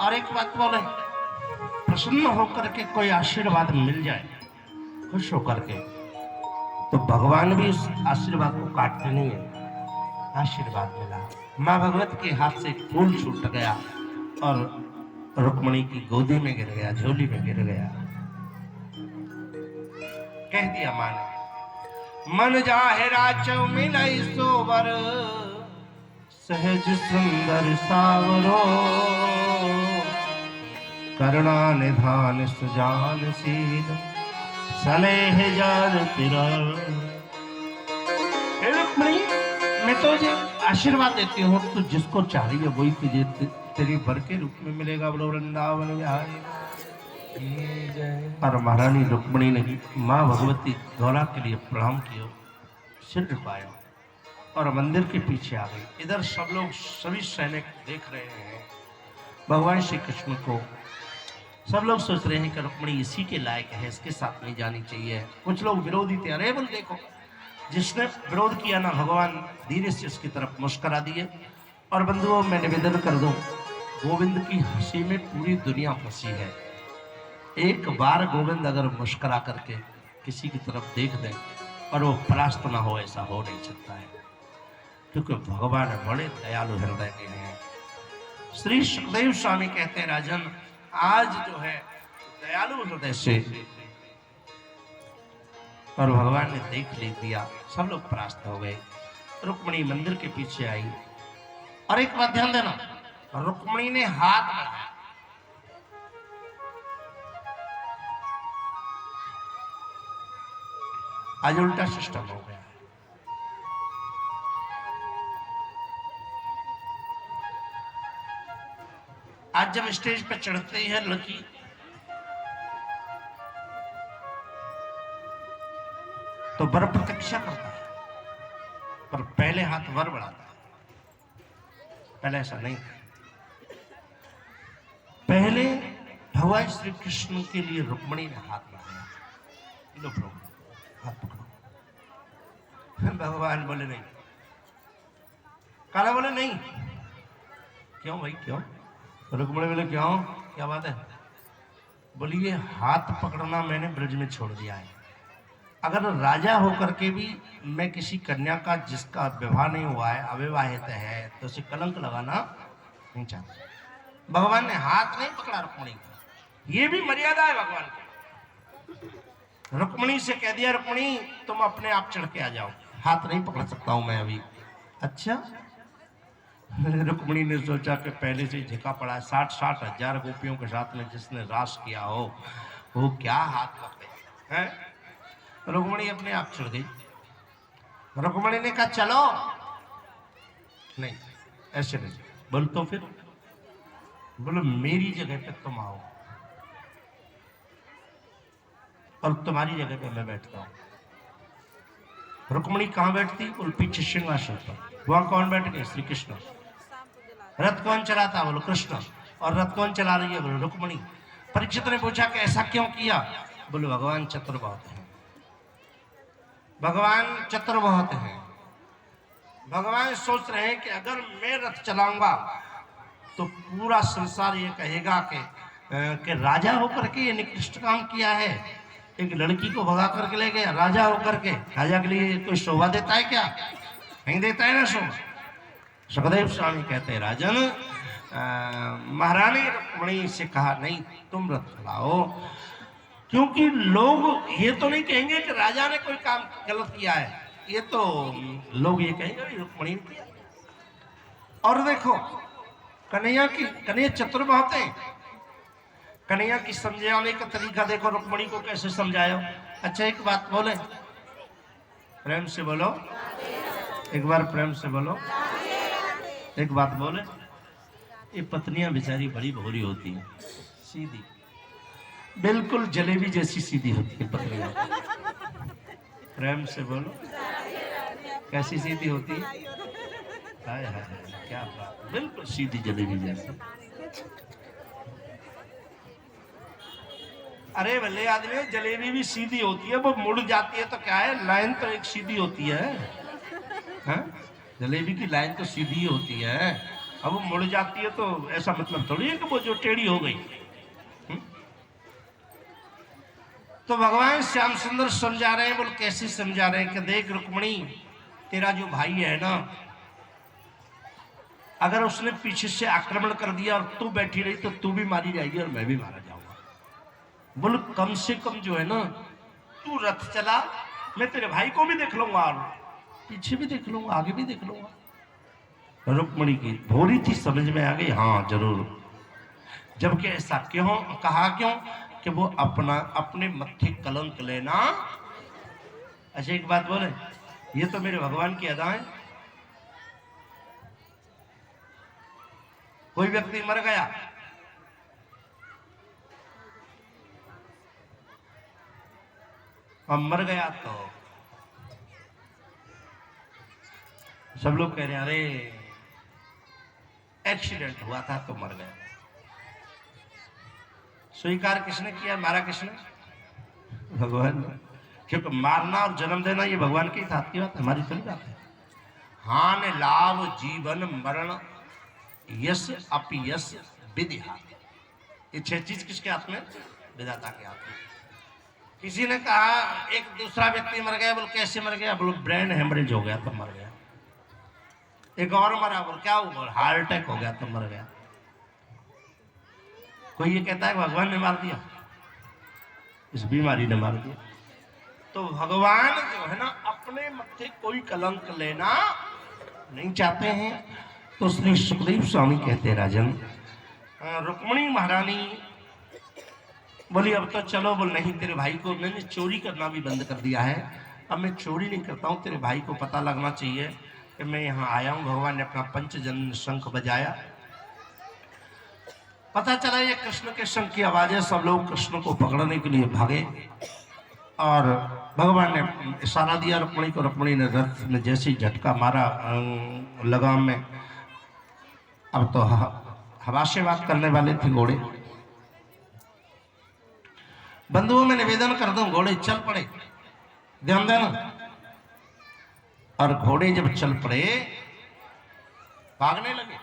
और एक बात बोले, प्रसन्न होकर के कोई आशीर्वाद मिल जाए खुश होकर के, तो भगवान भी उस आशीर्वाद को काटते नहीं है। आशीर्वाद मिला, माँ भगवत के हाथ से फूल छूट गया और रुक्मणी की गोदी में गिर गया, झोली में गिर गया। कह दिया माँ ने, मन जाहे राचो मिलई सोबर सहज सुंदर सावरो। करुणा निधान सुजान शील स्नेह जान तेरा। रुक्मणी, मैं तो तुझे आशीर्वाद देती हूँ, तू जिसको चाह रही है वही तुझे तेरी वर के रूप में मिलेगा। बोलो वृंदावन बिहारी। और महारानी रुक्मणी ने माँ भगवती गौरा के लिए प्रणाम किया, सिर झुकाया और मंदिर के पीछे आ गई। इधर सब लोग, सभी सैनिक देख रहे हैं भगवान श्री कृष्ण को। सब लोग सोच रहे हैं कि रुक्मणी इसी के लायक है, इसके साथ नहीं जानी चाहिए। कुछ लोग विरोधी थे, अरे बोल देखो, जिसने विरोध किया ना, भगवान धीरे से उसकी तरफ मुस्कुरा दिए। और बंधुओं, मैं निवेदन कर दूं, गोविंद की हंसी में पूरी दुनिया फंसी है। एक बार गोविंद अगर मुस्कुरा करके किसी की तरफ देख दे और वो परास्त ना हो, ऐसा हो नहीं सकता है, क्योंकि भगवान बड़े दयालु हृदय के हैं। श्री सुखदेव स्वामी कहते हैं, राजन, आज जो है दया दयालु हृदय से। और भगवान ने देख ले दिया, सब लोग परास्त हो गए। रुक्मिणी मंदिर के पीछे आई। और एक बात ध्यान देना, रुक्मिणी ने हाथ बढ़ाया। आज उल्टा सिस्टम हो गया। आज जब स्टेज पर चढ़ती है लड़की, तो वर प्रतीक्षा करता है, पर पहले हाथ वर बढ़ाता है। पहले ऐसा नहीं था। पहले भगवान श्री कृष्ण के लिए रुक्मिणी ने हाथ बढ़ाया। लो प्रभु, हाथ पकड़ो। भगवान बोले नहीं। काला बोले नहीं। क्यों भाई क्यों? रुक्मिणी बोले क्यों, क्या बात है? बोली ये हाथ पकड़ना मैंने ब्रज में छोड़ दिया है। अगर राजा होकर के भी मैं किसी कन्या का जिसका विवाह नहीं हुआ है, अविवाहित है, तो उसे कलंक लगाना नहीं चाहता। भगवान ने हाथ नहीं पकड़ा रुक्मिणी का। ये भी मर्यादा है भगवान की। रुक्मिणी से कह दिया, रुक्मिणी तुम अपने आप चढ़ के आ जाओ, हाथ नहीं पकड़ सकता हूं मैं अभी। अच्छा। रुक्मिणी ने सोचा कि पहले से झिका पड़ा है, 60-60 हजार गोपियों के साथ में जिसने रास किया हो वो क्या हाथ पकड़े हैं। रुक्मिणी अपने आप चढ़ गई। रुक्मिणी ने कहा चलो। नहीं, ऐसे नहीं। बोल तो फिर? बोलो मेरी जगह पे तुम आओ और तुम्हारी जगह पे मैं बैठता हूं। रुक्मिणी कहां बैठती? बोल पीछे सिंहासन पर। वहां कौन बैठ गए? श्री कृष्ण। रथ कौन चलाता? बोलो कृष्ण। और रथ कौन चला रही है? बोलो रुक्मिणी। परीक्षित ने पूछा कि ऐसा क्यों किया? बोलो भगवान चतुर बहुत है। भगवान चतुर बहुत है। भगवान सोच रहे हैं कि अगर मैं रथ चलाऊंगा तो पूरा संसार ये कहेगा कि राजा होकर के ये निकृष्ट काम किया है। एक लड़की को भगा करके ले गया राजा होकर के। राजा के लिए कोई शोभा देता है क्या? नहीं देता है ना शोभा। सुखदेव स्वामी कहते हैं राजन, महारानी रुक्मिणी से कहा नहीं तुम रथ चलाओ, क्योंकि लोग ये तो नहीं कहेंगे कि राजा ने कोई काम गलत किया है, ये तो लोग ये कहेंगे रुक्मिणी ने किया। और देखो कन्हैया चतुर बहुत है। कन्हैया की समझाने का तरीका देखो, रुक्मिणी को कैसे समझाया। अच्छा एक बात बोले, प्रेम से बोलो, एक बार प्रेम से बोलो। एक बात बोले, ये पत्नियां बेचारी बड़ी भोली होती है, सीधी, बिल्कुल जलेबी जैसी सीधी होती है पत्नियां। प्रेम से बोलो, कैसी सीधी होती है? हाय हाय क्या बात, बिल्कुल सीधी जलेबी जैसी। अरे भले आदमी, जलेबी भी सीधी होती है, वो मुड़ जाती है तो क्या है, लाइन तो एक सीधी होती है। हाँ? जलेबी की लाइन तो सीधी होती है, अब वो मुड़ जाती है तो ऐसा मतलब थोड़ी है कि वो जो टेढ़ी हो गई। तो भगवान श्याम सुंदर समझा रहे हैं। बोल कैसे समझा रहे हैं कि देख रुक्मिणी, तेरा जो भाई है ना, अगर उसने पीछे से आक्रमण कर दिया और तू बैठी रही तो तू भी मारी जाएगी और मैं भी मारा जाऊंगा। बोल कम से कम जो है ना, तू रथ चला, मैं तेरे भाई को भी देख लूंगा और पीछे भी देख लूंगा, आगे भी देख लूंगा। रुक्मिणी की भोली थी, समझ में आ गई, हाँ जरूर। जबकि ऐसा क्यों कहा? क्यों कि वो अपने मत्थे कलंक लेना। अच्छा एक बात बोले, ये तो मेरे भगवान की अदा है। कोई व्यक्ति मर गया, अब मर गया तो सब लोग कह रहे हैं अरे एक्सीडेंट हुआ था तो मर गया। स्वीकार किसने किया? मारा किसने? भगवान। क्योंकि मारना और जन्म देना ये भगवान के हाथ की बात है, हमारी थोड़ी बात है। हान लाभ जीवन मरण यश अपयश विधि हाथ, ये 6 चीज किसके हाथ में? विधाता के हाथ में। किसी ने कहा एक दूसरा व्यक्ति मर गया, बोल कैसे मर गया? बोलो ब्रेन हेमरेज हो गया तो मर गया। एक और मरा, बोल क्या हुआ? बोल हार्ट अटैक हो गया तो मर गया। कोई ये कहता है भगवान ने मार दिया? इस बीमारी ने मार दिया। तो भगवान जो है ना अपने मत्थे कोई कलंक लेना नहीं चाहते हैं। तो श्री सुखदेव स्वामी कहते हैं राजन, रुक्मणी महारानी बोली अब तो चलो। बोल नहीं, तेरे भाई को मैंने चोरी करना भी बंद कर दिया है, अब मैं चोरी नहीं करता हूँ। तेरे भाई को पता लगना चाहिए कि मैं यहाँ आया हूँ। भगवान ने अपना पंचजन्य शंख बजाया, पता चला ये कृष्ण के शंख की आवाज है। सब लोग कृष्ण को पकड़ने के लिए भागे और भगवान ने इशारा दिया रुक्मणी को। रुक्मणी ने रथ में जैसे ही झटका मारा लगाम में, अब तो हवा से बात करने वाले थे घोड़े। बंधुओं में निवेदन कर दूं, घोड़े चल पड़े, ध्यान देना। और घोड़े जब चल पड़े भागने लगे,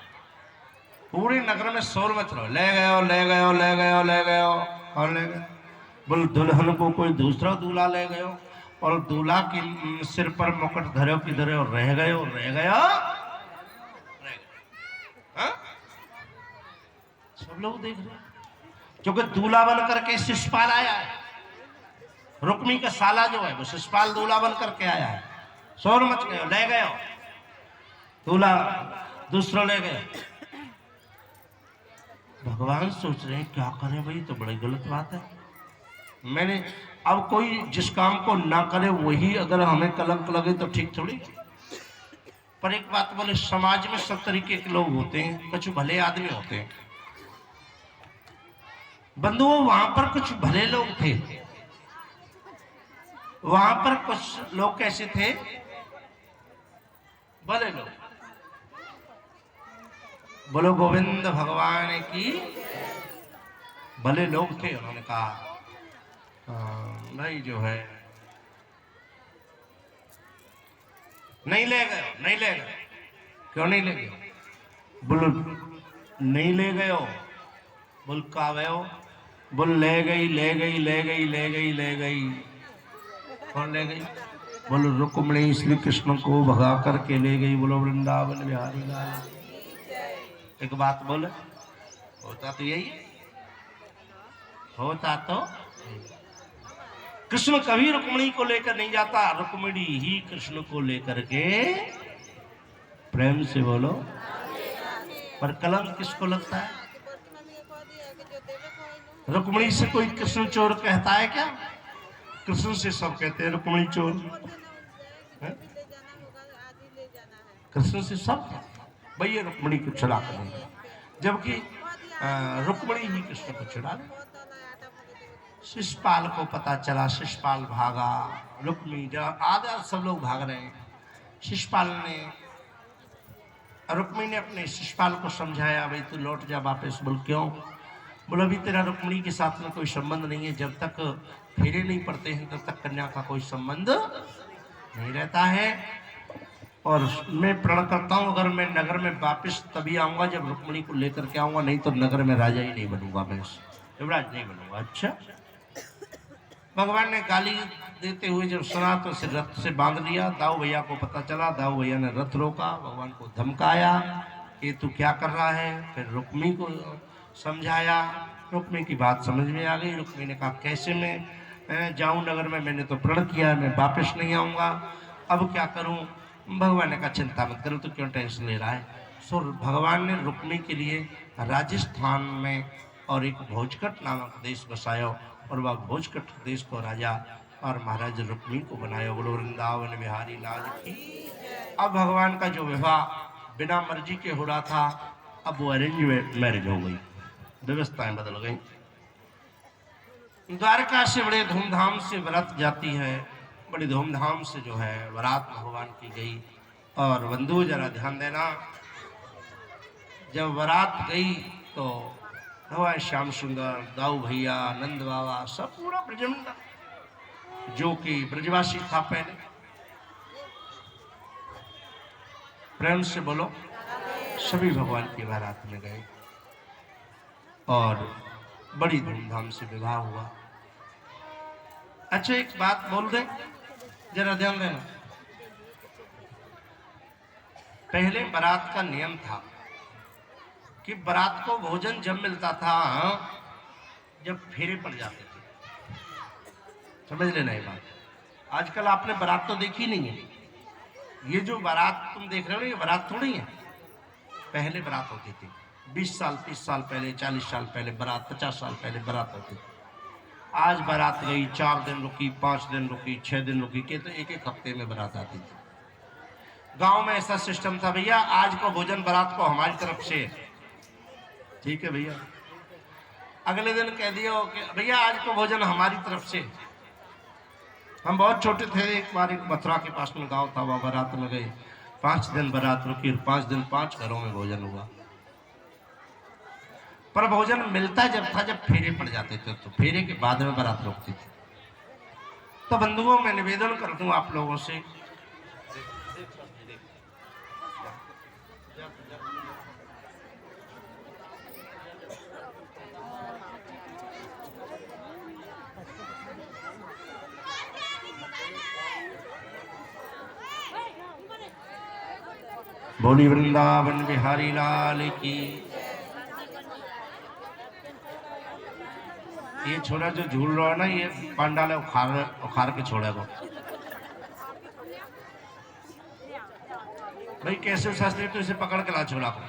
पूरे नगर में शोर मच रहा, ले गयो ले गयो ले गयो ले गयो। और ले गए बोल दुल्हन को कोई दूसरा दूल्हा ले गयो, और दूल्हा के सिर पर मुकुट धरो की धरे और रह गयो रह गयो। सब लोग देख रहे, क्योंकि दूल्हा बन करके शिषपाल आया है। रुक्मी का साला जो है वो शिषपाल दूल्हा बन करके आया है। शोर मच गयो, ले गयो दूल्हा दूसरा ले गए। भगवान सोच रहे हैं क्या करें भाई, तो बड़ी गलत बात है। मैंने अब कोई जिस काम को ना करे वही अगर हमें कलंक लगे तो ठीक थोड़ी। पर एक बात बोले, समाज में सब तरीके के लोग होते हैं, कुछ भले आदमी होते हैं। बंधुओं वहां पर कुछ भले लोग थे, वहां पर कुछ लोग कैसे थे, भले लोग। बोलो गोविंद भगवान की। भले लोग थे, उन्होंने कहा नहीं जो है नहीं ले गए नहीं ले गए। क्यों नहीं ले गए? बोलो नहीं ले गए हो। बोल का गयो? बोल ले गई ले गई ले गई ले गई ले गई। कौन ले गई? बोलो रुक्मिणी श्री कृष्ण को भगा करके ले गई। बोलो वृंदावन बिहारी लाल। एक बात बोले, होता तो यही, होता तो कृष्ण कभी रुक्मिणी को लेकर नहीं जाता, रुक्मिणी ही कृष्ण को लेकर के। प्रेम से बोलो। पर कलंक किसको लगता है? रुक्मिणी से कोई कृष्ण चोर कहता है क्या? कृष्ण से सब कहते हैं रुक्मिणी चोर। कृष्ण से सब भैया रुक्मिणी को छुड़ा कर देंगे, जबकि रुक्मिणी ही कृष्ण को छुड़ा दे। शिषपाल को पता चला, शिषपाल भागा, रुक्मिणी आधा सब लोग भाग रहे हैं। शिषपाल ने रुक्मिणी ने अपने शिषपाल को समझाया, भाई तू लौट जा वापस। बोल क्यों? बोलो अभी तेरा रुक्मिणी के साथ में कोई संबंध नहीं है, जब तक फेरे नहीं पड़ते हैं तब तक कन्या का कोई संबंध नहीं रहता है। और मैं प्रण करता हूँ अगर मैं नगर में वापस तभी आऊंगा जब रुक्मिणी को लेकर के आऊंगा, नहीं तो नगर में राजा ही नहीं बनूंगा, मैं युवराज नहीं बनूंगा। अच्छा, भगवान ने गाली देते हुए जब सुना तो उसे रथ से बांध लिया। दाऊ भैया को पता चला, दाऊ भैया ने रथ रोका, भगवान को धमकाया ये तू क्या कर रहा है। फिर रुक्मिणी को समझाया, रुक्मिणी की बात समझ में आ गई। रुक्मिणी ने कहा कैसे मैं जाऊं नगर में, मैंने तो प्रण किया है मैं वापस नहीं आऊंगा, अब क्या करूं। भगवान ने कहा चिंता मत करो, तो क्यों टेंशन ले रहा है। सो भगवान ने रुक्मिणी के लिए राजस्थान में और एक भोजकट नामक देश बसाया, और वह भोजकट देश को राजा और महाराज रुक्मिणी को बनाया। बोलो वृंदावन बिहारी लाल की। अब भगवान का जो विवाह बिना मर्जी के हो रहा था, अब वो अरेंज मैरिज हो गई, व्यवस्थाएं बदल गई। द्वारका से बड़े धूमधाम से बारात जाती है, बड़ी धूमधाम से जो है बारात भगवान की गई। और बंधु जरा ध्यान देना, जब बारात गई तो भगवान श्याम सुंदर, दाऊ भैया, नंद बाबा, सब पूरा ब्रजमंडल जो कि ब्रजवासी था पहले। प्रेम से बोलो, सभी भगवान की बारात में गए और बड़ी धूमधाम से विवाह हुआ। अच्छा एक बात बोल दे, जरा ध्यान देना। पहले बारात का नियम था कि बारात को भोजन जब मिलता था जब फेरे पड़ जाते थे। समझ लेना ये बात। आजकल आपने बारात तो देखी नहीं है। ये जो बारात तुम देख रहे हो ये बारात थोड़ी है। पहले बारात होती थी 20 साल 30 साल पहले, 40 साल पहले बारात, 50 साल पहले बारात होती थी। आज बारात गई 4 दिन रुकी, 5 दिन रुकी, 6 दिन रुकी के तो एक हफ्ते में बारात आती थी। गांव में ऐसा सिस्टम था, भैया आज को भोजन बारात को हमारी तरफ से, ठीक है भैया। अगले दिन कह दिया कि भैया आज को भोजन हमारी तरफ से। हम बहुत छोटे थे, एक बार एक मथुरा के पास में गांव था, वहाँ बारात में गए, 5 दिन बारात रुकी, 5 दिन 5 घरों में भोजन हुआ। पर भोजन मिलता जब था जब फेरे पड़ जाते थे, तो फेरे के बाद में बारात रुकती थी। तो बंधुओं मैं निवेदन करता हूँ आप लोगों से, बोली वृंदावन बिहारी लाल की। ये छोरा जो झूल रहा है ना, ये पांडाल है, उखाड़ के छोड़ेगा। भाई कैसे शास्त्री तो इसे पकड़ के ला छोड़ा को,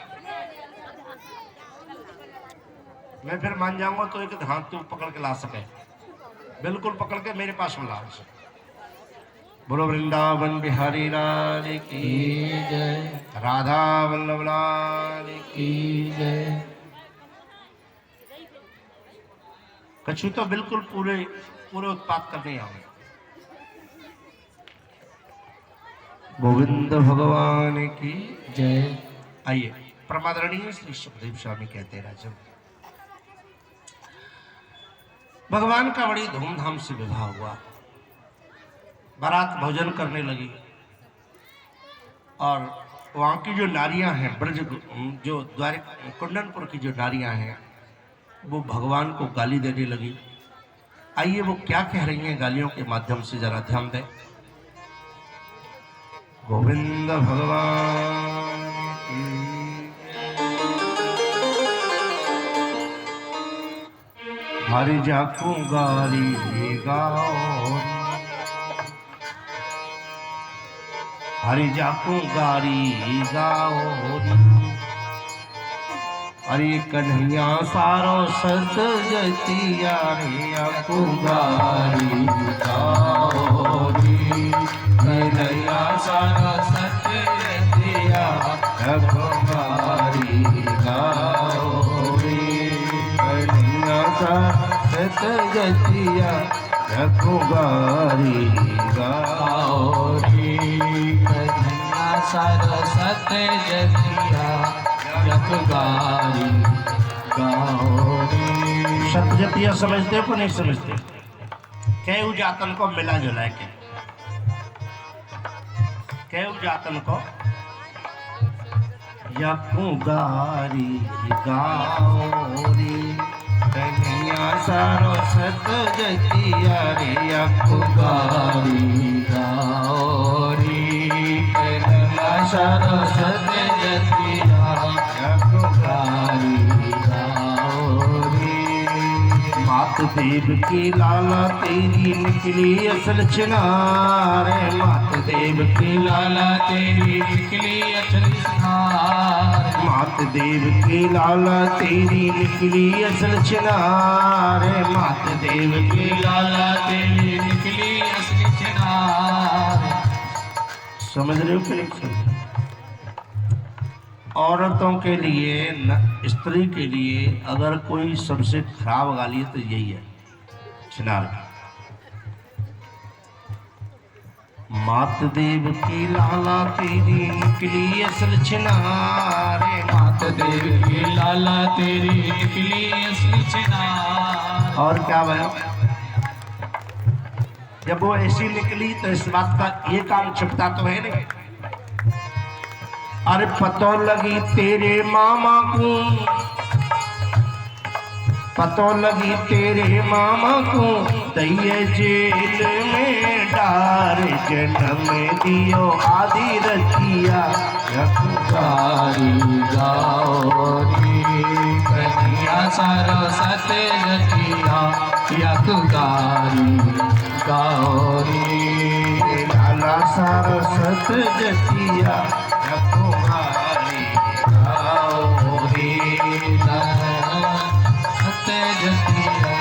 मैं फिर मान जाऊंगा तो एक हाथ तू पकड़ के ला सके, बिल्कुल पकड़ के मेरे पास में ला उसे। बोलो वृंदावन बिहारी लाल की जय, राधा वल्लभ लाल की जय। कछु तो बिल्कुल पूरे उत्पाद करने आओगे। गोविंद भगवान की जय। आइए, परमादरणीय श्री सुखदेव स्वामी कहते राजन, भगवान का बड़ी धूमधाम से विवाह हुआ। बारात भोजन करने लगी और वहाँ की जो नारियां हैं, ब्रज जो द्वारिका कुंडनपुर की जो नारियां हैं, वो भगवान को गाली देने लगी। आइए वो क्या कह रही हैं गालियों के माध्यम से जरा ध्यान दें। गोविंद भगवान की हरि जाकू गाली गाओ, हरि जाकू गाली गाओ, अरे कन्हैया सारो सत जतिया रे आकू गाली गाओ रे, कन्हैया सारो सत जतिया आकू गाली गाओ रे, कन्हैया सारो सत जतिया आकू गाली गाओ रे, कन्हैया सारो सत जतिया गारी गाओ रे। सतजतिया समझते हो को नहीं समझते? कैउ जातन को मिला जुला के, कैउ जातन को यकू गारी गाओ रे, कन्हैया सारो सत जतिया रे यकू गारी गाओ रे, कन्हैया सारो सत जतिया मात देव की लाला तेरी निकली असल चिनार, मात देव की लाला तेरी निकली अचल चिनार, मात देव की लाला तेरी निकली असल चिनार, मात देव की लाला तेरी निकली असल चिनार। समझ रहे हो कि नहीं? औरतों के लिए स्त्री के लिए अगर कोई सबसे खराब गाली है तो यही है चिनार की। मात देव की लाला तेरी निकली असल चिनार, मात देव की लाला तेरी निकली असल चिनार। और क्या भया, जब वो ऐसी निकली तो इस बात का ये काम छिपता तो है नहीं। अरे पतो लगी तेरे मामा को, पतो लगी तेरे मामा को, दैये जेल में डार, जन्म दियो आदि रतिया गारी गाओ रे, कन्हैया सरस्वत जतिया यकगारी गाओ रे। लाला सरस्वत जतिया यकगारी गाओ रे। सरस्वत जतिया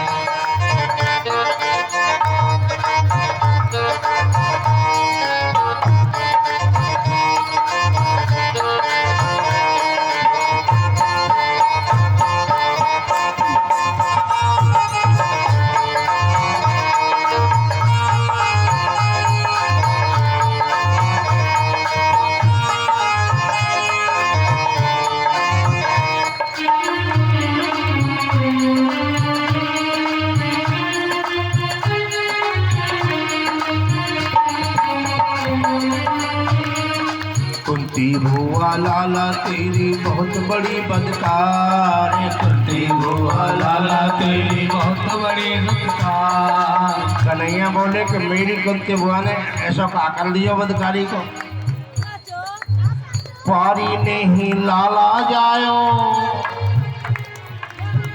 कुंती भुआ लाला तेरी बहुत बड़ी बदकार। कुंती भुआ लाला तेरी बहुत बड़ी रुपकार। कन्हैया बोले कि मेरी कुंती भुआ ने ऐसा क्या कर दिया बदकारी को। पारी नहीं लाला जायो,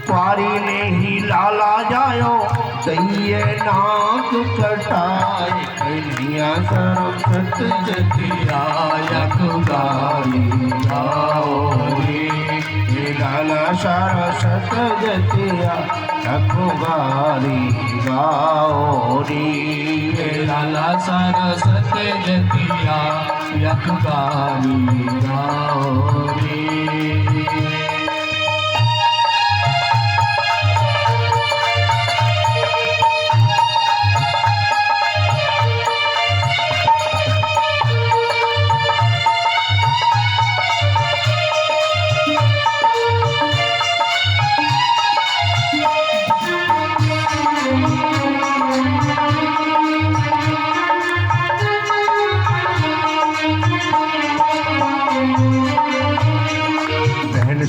पारी नहीं लाला जायो, दैये नाक कटाए। कन्हैया सरस्वत जतिया यकगारी गाओ रे। ये लाला सरस्वत जतिया यकगारी गाओ रे। लाला सरस्वत जतिया यकगारी गाओ रे।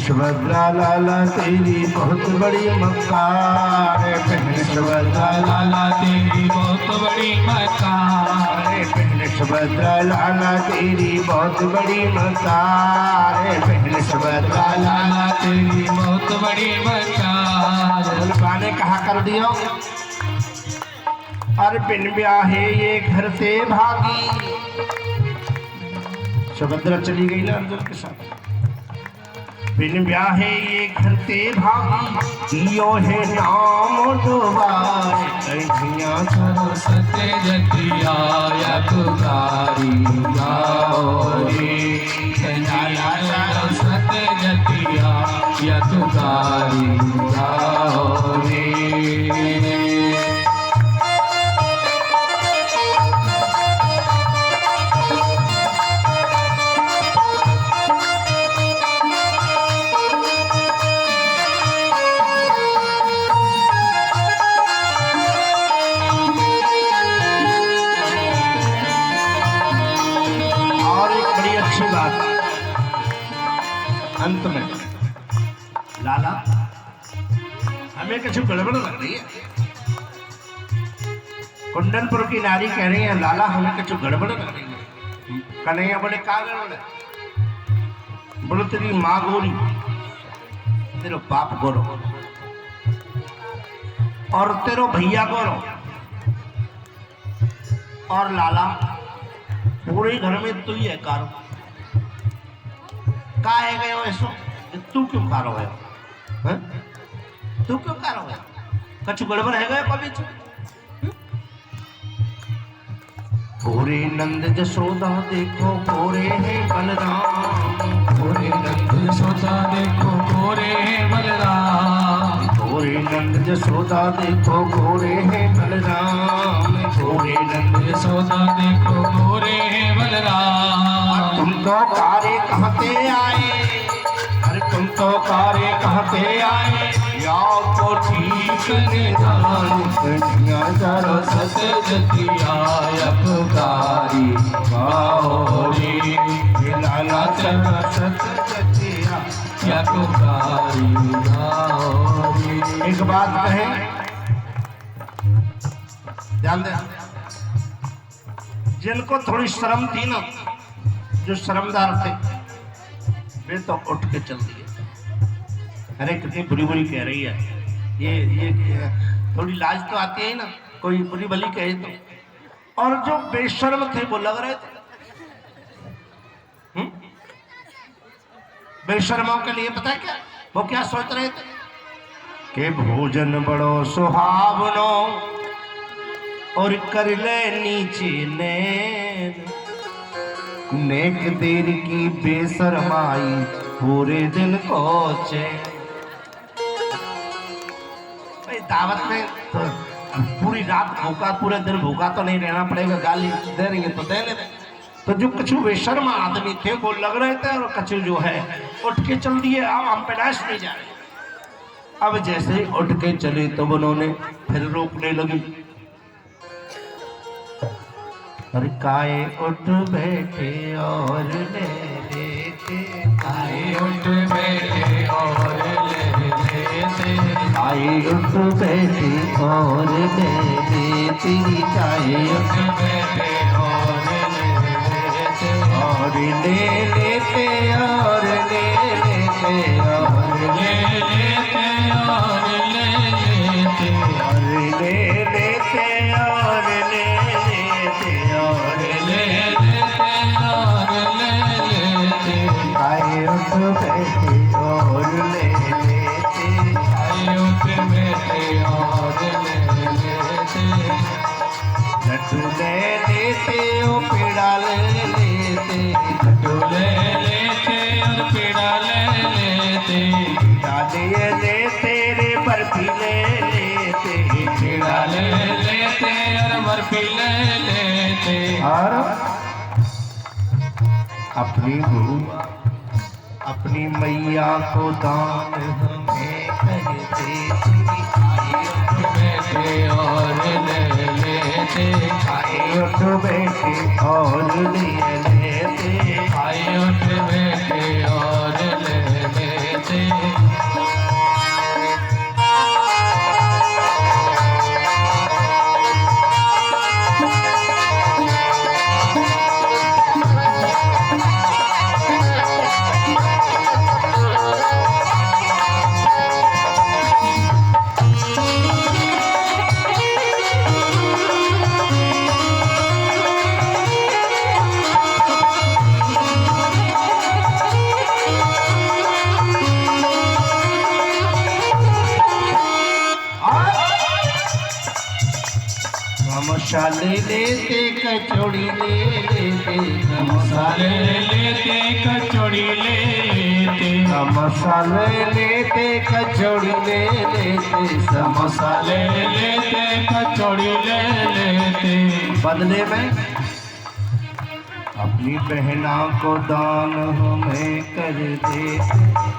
सुभद्रा लाला तेरी बहुत बड़ी मक्कार। बहन सुभद्रा लाला तेरी बहुत बड़ी मक्कार। बहन सुभद्रा लाला तेरी बहुत बड़ी मक्कार। बहन सुभद्रा लाला तेरी बहुत बड़ी मक्कार। उल्का ने कहा कर दियो, अरे बिन ब्याहे ये घर से भागी। सुभद्रा चली गई ना अर्जुन के साथ। बिन ब्याहे ये घर से भागी, यो है नाम दोबार। कन्हैया सरस्वत जतिया यकगारी गाओ रे। कन्हैया सरस्वत जतिया यकगारी गाओ रे। अंत में लाला हमें कुछ गड़बड़ लग रही है। कुंडनपुर की नारी कह रही है लाला हमें कुछ गड़बड़ लग रही है। कन्हैया बोले क्या गड़बड़ है। बोले तेरी माँ गोरी, तेरो बाप गोरो और तेरो भैया गोरो, और लाला पूरे घर में तू ही है कारो। का है गयो ऐसो तू क्यों कारो है? तू क्यों कारो है? कछु गड़बड़ है गयो कभी? गोरे नंद जसोदा देखो गोरे है बलराम। गोरे नंद जसोदा देखो गोरे है बलराम। गोरे नंद जसोदा देखो गोरे है बलराम। गोरे नंद यशोदा देखो गोरे है बलराम। तुम तो कारे कहते आए, अरे तुम तो कारे कहते आए, या तो ठीक ने जान। कन्हैया सरस्वत जतिया यकगारी गाओ रे। लाला सरस्वत जतिया यकगारी गाओ रे। एक बात कहे, ध्यान दे, जिनको थोड़ी शर्म थी ना, जो शर्मदार थे, वे तो उठ के चल दिए। अरे कितनी बुरी बुरी कह रही है ये थोड़ी लाज तो आती है ना, कोई बुरी भली कहे तो। और जो बेशर्म थे वो लग रहे थे बेशर्मों के लिए पता है क्या वो क्या सोच रहे थे कि भोजन बड़ो सुहावनो और कर ले नीचे नैन, नेक देर की बेशरमाई पूरे दिन कोचे। भाई दावत में तो पूरी रात भूखा पूरे दिन भूखा तो नहीं रहना पड़ेगा, गाली दे रही है तो दे ले। तो जो कछु बेशर्म आदमी थे वो लग रहे थे और कछु जो है उठ के चल दिए, अब हम पैदाइश नहीं जा रहे। अब जैसे ही उठ के चले तो उन्होंने फिर रोकने लगी। अरे काए उठ बैठे और ले लेते, काहे उठ बैठे और ले लेते, काए उठ बैठे और ले लेते, काए उठ बैठे और और ले लेते और ले लेते और ले लेते और ले लेते, और ले लेते और ले लेते और ले लेते और ले लेते, आए उठ बैठे और ले लेते, काहे उठ बैठे और ले लेते, लट ले लेते ओ पीड़ा ले लेते, ले लेते और पीड़ा ले लेते, डाले लेते रे बर्फी ले लेते, पीड़ा ले लेते और बर्फी ले लेते, और अपनी गुरु अपनी मैया को दान हमें कर देती, बैठे और ले लेते, आए उठ बैठे और ले लेते, आए उठ बैठे और ले लेते, मसाले लेते कचौड़ी ले लेते, मसाले लेते कचौड़ी ले लेते, मसाले लेते कचौड़ी ले लेते, मसाले लेते कचौड़ी ले लेते, बदले में अपनी बहना को दान हमें कर देते,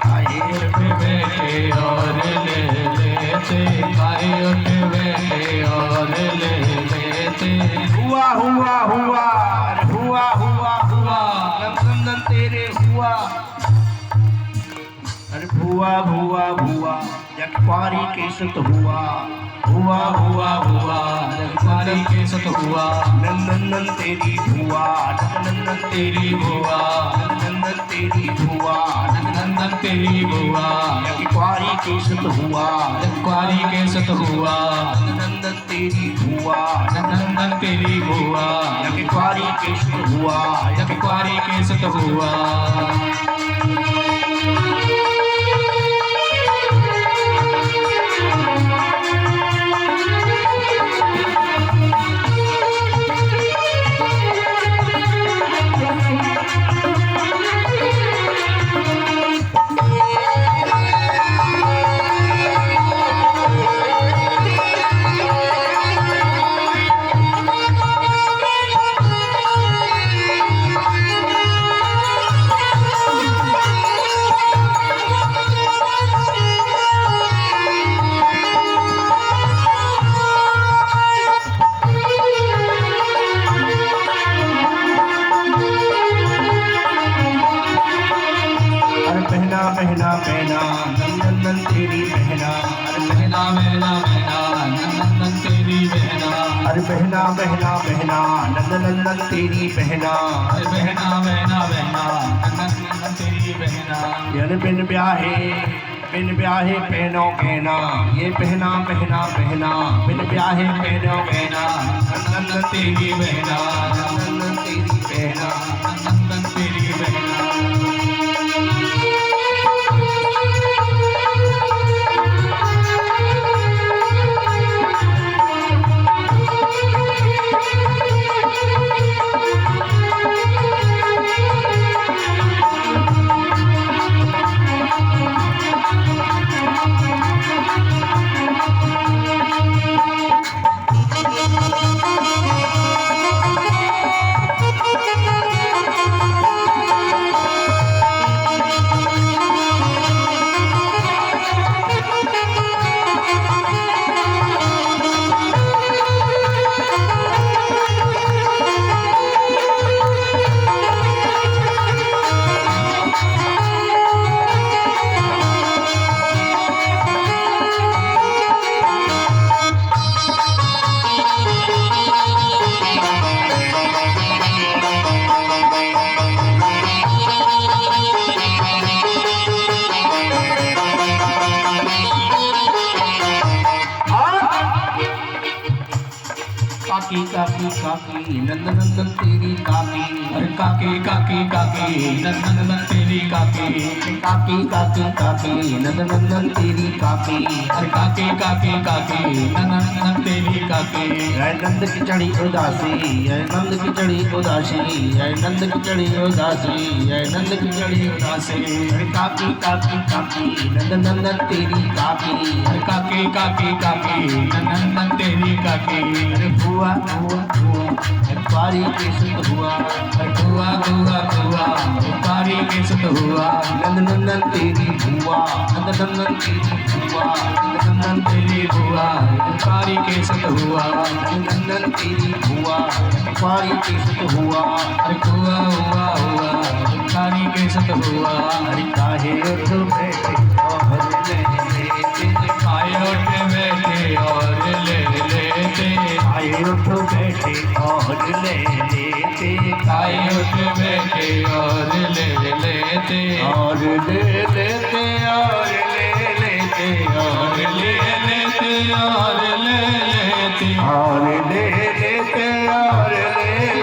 आए उठ बैठे और ले लेते, आए उठ बैठे और ले लेते, हुआ हुआ हुआ अरे हुआ हुआ हुआ नंदन तेरे हुआ, अरे भुआ भुआ भुआ जगपारी के सत हुआ, हुआ हुआ हुआ रखवारी के सत हुआ, नंदन तेरी भुआ नंदन तेरी बुआ, नंदन तेरी भुआ नंदन तेरी बुआ, जगपारी के सत हुआ, रखवारी के सत हुआ, नंदन तेरी भुआ नंदन तेरी बुआ, जगपारी के सत हुआ, रखवारी के सत हुआ, बहना बहना नंदन तेरी बहना, अरे बहना बहना बहना नंदन तेरी बहना, अरे बहना बहना बहना नंदन तेरी बहना, अरे बहना बहना बहना नंदन तेरी बहना, बिन बिन ब्याहे बिन ब्याहे पहनो गहना, ये पहना पहना पहना, बिन ब्याहे पहनो गहना, नंदन तेरी बहना, नंदन तेरी बहना, नंदन तेरी बहना। काकी काकी काकी नंद नंदन तेरी काकी, अरे काकी काकी काकी नंदन नंदन तेरी काकी, काकी काकी काकी नंद नंदन तेरी काकी, अरे काकी काकी काकी नंदन नंदन तेरी काकी। जय नंद की चढ़ी उदासी, जय नंद की चढ़ी उदासी, जय नंद की चढ़ी उदासी, जय नंद की चढ़ी उदासी। अरे काकी काकी काकी नंद नंदन तेरी काकी, अरे काकी काकी काकी नंदन नंदन तेरी काकी। अरे हुआ हुआ हुआ पारी के सुत हुआ, अरे हुआ हुआ हुआ तारी के सुत हुआ, नंद नंदन तेरी हुआ, नंद नंदन तेरी हुआ, नंद नंदन तेरी हुआ तारी के सुत हुआ, नंदन तेरी हुआ, पारी के सुत हुआ। अरे हुआ हुआ हुआ तारी के सुत हुआ। अरे काहे उठ बैठे और ले लेते, आए उठ बैठे और ले लेते, आए उठ बैठे और ले लेते, आए उठ बैठे और ले लेते, और ले लेते, और ले लेते, और ले लेते, और ले लेते, और ले लेते, और ले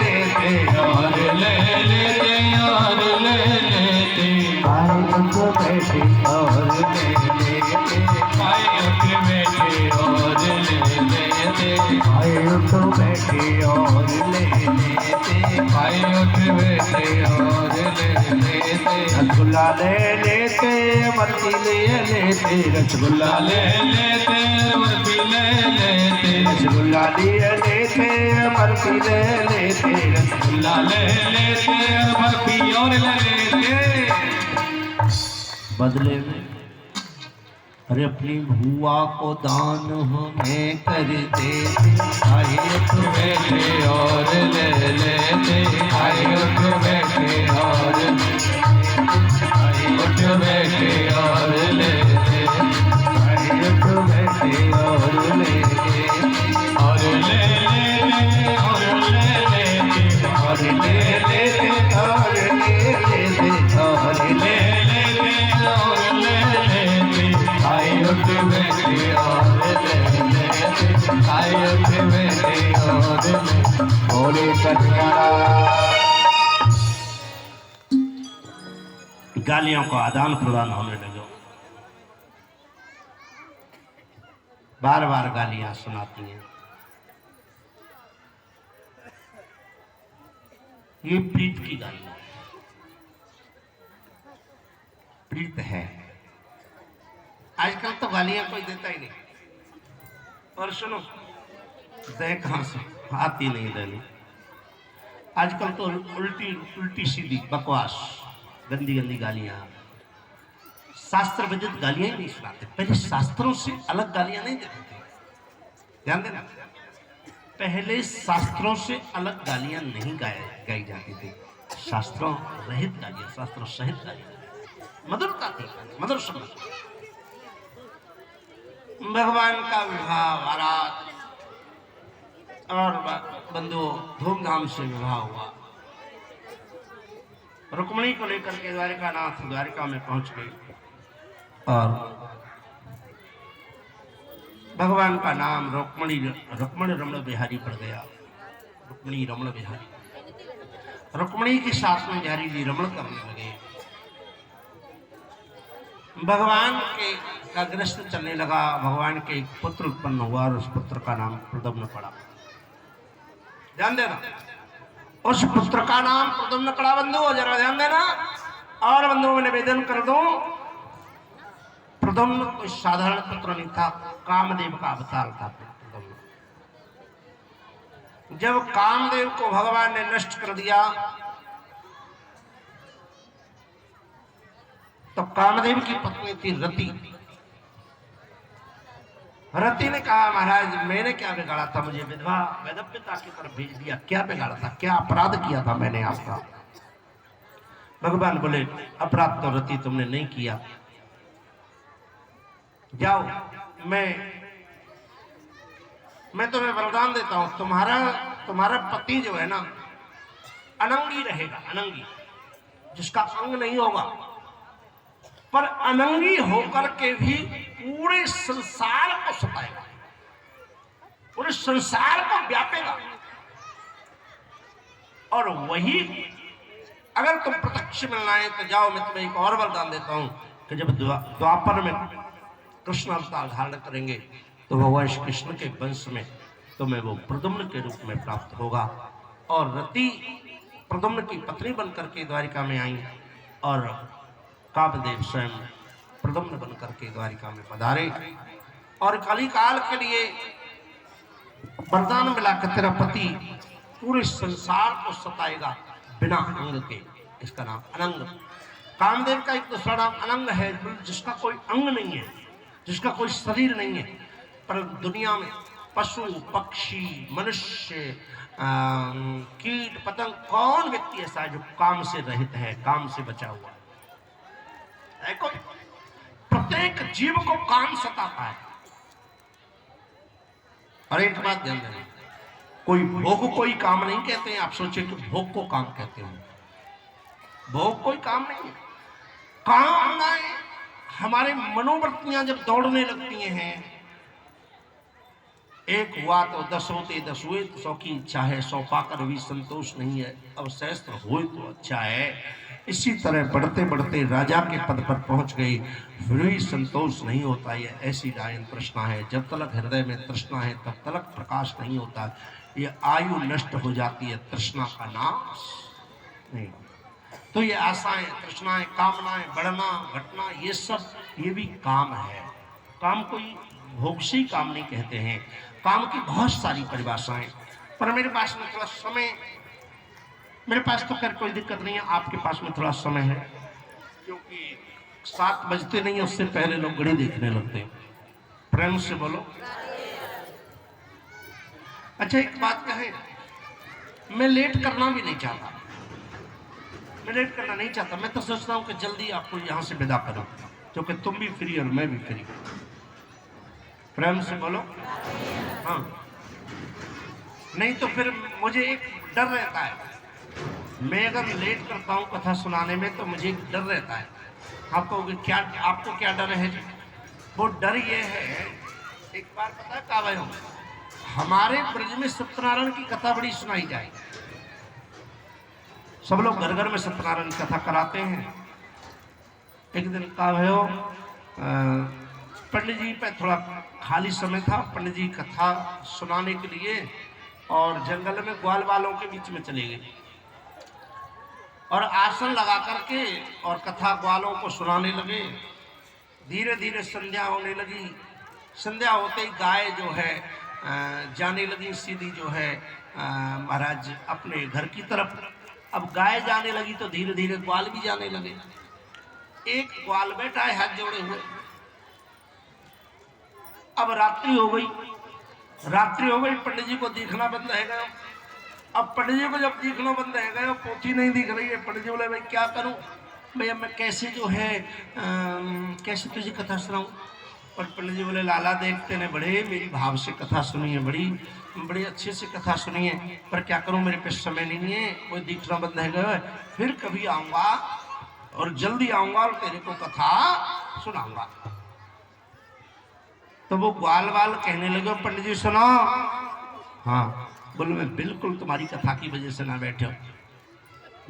लेते, और ले लेते, और ले लेते। आए उठ बैठे और ले लेते, आए उठ बैठे और ले लेते, आए उठ बैठे और ले लेते, आए उठ बैठे और ले लेते। रसगुल्ला ले लेते, बर्फी ले लेते, रसगुल्ला ले लेते बर्फी ले लेते, रसगुल्ला ले लेते, बर्फी ले लेते, रसगुल्ला ले लेते बर्फी और ले लेते। बदले में अरे अपनी भुआ को दान हमें कर देते, आए उठ बैठे और ले लेते, आए उठ बैठे और उठ बैठे और ले लेते, आए उठ बैठे और ले और ले लेते, और ले लेते, और ले लेते, और ले लेते, और ले ले लेते, और ले लेते। आए उठ बैठे और ले लेते, आए उठ बैठे और ले। बोले कन्या गालियों को आदान प्रदान होने लगे, बार बार गालियां सुनाती हैं। ये प्रीत की गालियां, प्रीत है। आजकल तो गालियां कोई देता ही नहीं। और सुनो, दे कहां से आती नहीं देनी। आजकल तो उल्टी उल्टी सीधी बकवास, गंदी गंदी गालियां, शास्त्र विदित गालियां ही नहीं सुनाते। पहले शास्त्रों से अलग गालियां नहीं देते थे, ध्यान देना। पहले शास्त्रों से अलग गालियां नहीं गाई जाती थी, शास्त्रों रहित गालियां, शास्त्रों सहित गालियां, मधुरता थी, मधुर शब्द। भगवान का विवाह बारात और बंधुओं धूमधाम से विवाह हुआ। रुक्मणी को लेकर के द्वारिकानाथ द्वारिका में पहुंच गई और भगवान का नाम रुक्मणी रुक्मणी रमण बिहारी पड़ गया। रुक्मणी रमण बिहारी, रुक्मणी के साथ में बिहारी जी रमण करने लगे। भगवान के का ग्रस्त चलने लगा। भगवान के एक पुत्र उत्पन्न हुआ और उस पुत्र का नाम प्रद्युम्न पड़ा। ध्यान देना, उस पुत्र का नाम प्रद्युम्न पड़ा। बंधु जरा ध्यान देना। और बंधुओं में निवेदन कर दूं, प्रद्युम्न कोई साधारण पुत्र नहीं था, कामदेव का अवतार था प्रद्युम्न। जब कामदेव को भगवान ने नष्ट कर दिया तो कामदेव की पत्नी थी रति। रति ने कहा, महाराज मैंने क्या बिगाड़ा था, मुझे विधवा वैधव्यता की तरफ भेज दिया, क्या बिगाड़ा था, क्या अपराध किया था मैंने आपका? भगवान बोले, अपराध तो रति तुमने नहीं किया, जाओ मैं तुम्हें वरदान देता हूं, तुम्हारा पति जो है ना अनंगी रहेगा, अनंगी, जिसका अंग नहीं होगा, पर अनंगी होकर के भी पूरे संसार को सताएगा, पूरे संसार को व्यापेगा। और वही अगर तुम प्रत्यक्ष मिलना है तो जाओ, मैं तुम्हें एक और वरदान देता हूं कि जब द्वापर में कृष्ण अवतार धारण करेंगे तो भगवान श्री कृष्ण के वंश में तुम्हें वो प्रद्युम्न के रूप में प्राप्त होगा। और रति प्रद्युम्न की पत्नी बनकर के द्वारिका में आई और कामदेव स्वयं प्रद्युम्न बनकर के द्वारिका में पधारे और कलिकाल के लिए वरदान मिला कि तेरा पति पूरे संसार को सताएगा बिना अंग के। इसका नाम अनंग। कामदेव का एक दूसरा नाम अनंग है, जिसका कोई अंग नहीं है, जिसका कोई शरीर नहीं है, पर दुनिया में पशु पक्षी मनुष्य कीट पतंग कौन व्यक्ति ऐसा है जो काम से रहित है, काम से बचा हुआ है? कोई? प्रत्येक जीव को काम सताता है। और एक बात ध्यान देना, कोई भोग कोई काम नहीं कहते हैं। आप सोचे कि भोग को काम कहते हो, भोग कोई काम नहीं है। काम हमारे मनोवृत्तियां जब दौड़ने लगती हैं, एक हुआ तो 10 होते, 10 हुए तो 100 की इच्छा है, 100 पाकर भी संतोष नहीं है, अब सहस्त्र हुए तो अच्छा है। इसी तरह बढ़ते बढ़ते राजा के पद पर पहुंच गई, फिर भी संतोष नहीं होता। ये ऐसी डायन तृष्णा है, जब तक हृदय में तृष्णा है तब तक प्रकाश नहीं होता। ये आयु नष्ट हो जाती है, तृष्णा का नाश नहीं। तो ये आशाएं, तृष्णाएं, कामनाएं, बढ़ना घटना, ये सब ये भी काम है। काम कोई भोग से काम नहीं कहते हैं। काम की बहुत सारी परिभाषाएं, पर मेरे पास में थोड़ा समय, मेरे पास तो खैर कोई दिक्कत नहीं है, आपके पास में थोड़ा समय है, क्योंकि 7 बजते नहीं है उससे पहले लोग घड़ी देखने लगते हैं। प्रेम से बोलो। अच्छा एक बात कहे, मैं लेट करना भी नहीं चाहता, मैं लेट करना नहीं चाहता। मैं तो सोचता हूं कि जल्दी आपको यहां से विदा करूं, क्योंकि तुम भी फ्री और मैं भी फ्री। प्रेम से बोलो। हाँ, नहीं तो फिर मुझे एक डर रहता है, मैं अगर लेट करता हूं कथा सुनाने में तो मुझे एक डर रहता है। आप कहोगे क्या, आपको क्या डर है? वो डर ये है, एक बार पता है क्या भाई, हमारे ब्रज में सत्यनारायण की कथा बड़ी सुनाई जाए, सब लोग घर घर में सत्यनारायण की कथा कराते हैं। एक दिन का भयो पंडित जी पे थोड़ा खाली समय था, पंडित जी कथा सुनाने के लिए और जंगल में ग्वाल वालों के बीच में चले गए और आसन लगा करके और कथा ग्वालों को सुनाने लगे। धीरे धीरे संध्या होने लगी। संध्या होते ही गाय जो है जाने लगी सीधी जो है महाराज अपने घर की तरफ। अब गाय जाने लगी तो धीरे धीरे ग्वाल भी जाने लगे। एक ग्वाल बैठा है हाथ जोड़े हुए। अब रात्रि हो गई, रात्रि हो गई, पंडित जी को दिखना बंद है गया। अब पंडित जी को जब दिखना बंद है गया, पोथी नहीं दिख रही है, पंडित जी बोले भाई क्या करूं, भैया मैं कैसे जो है कैसे तुझे कथा सुनाऊं? और पंडित जी बोले लाला देखते ने बड़े मेरी भाव से कथा सुनी है, बड़ी अच्छे से कथा सुनी है, पर क्या करूं मेरे पे समय नहीं है, कोई दिखना बंद है गया, फिर कभी आऊंगा और जल्दी आऊंगा और तेरे को कथा सुनाऊंगा। तो वो ग्वाल वाल कहने लगे, पंडित जी सुनो। हाँ बोले, मैं बिल्कुल तुम्हारी कथा की वजह से ना बैठे हो।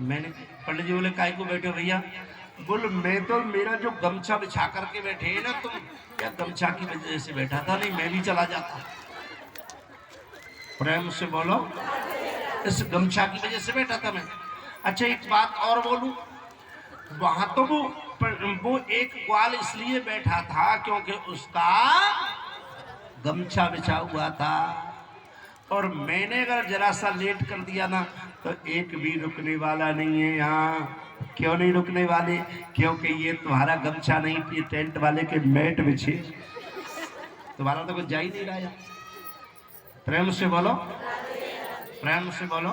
मैंने, पंडित जी बोले काहे को बैठे हो भैया? बोल, मैं तो मेरा जो गमछा बिछा करके बैठे है ना तुम, क्या गमछा की वजह से बैठा था, नहीं मैं भी चला जाता। प्रेम से बोलो, इस गमछा की वजह से बैठा था मैं। अच्छा एक बात और बोलूं, वहां तो वो एक ग्वाल इसलिए बैठा था क्योंकि उसका गमछा बिछा हुआ था, और मैंने अगर जरा सा लेट कर दिया ना तो एक भी रुकने वाला नहीं है यहाँ। क्यों नहीं रुकने वाले? क्योंकि ये तुम्हारा गमछा नहीं, ये टेंट वाले के मैट बिछे, तुम्हारा तो कुछ जा ही नहीं रहा है। प्रेम से बोलो, प्रेम से बोलो।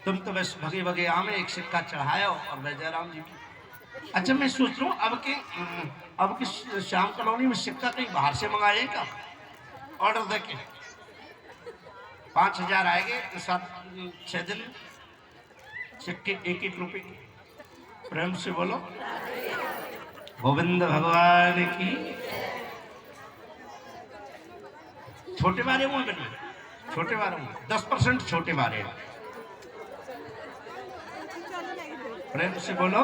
तुम तो बस भगे भगे आमे एक सिक्का चढ़ाया और मैं जयराम जी की। अच्छा मैं सोच रहा हूँ अब की श्याम कॉलोनी में सिक्का कहीं बाहर से मंगाए क्या? ऑर्डर देके 5000 आएंगे, 7-6 दिन सिक्के 1-1 रुपए। प्रेम से बोलो गोविंद भगवान की। छोटे बारे हुए बिल्कुल छोटे बारे हुए, 10% छोटे बारे। प्रेम से बोलो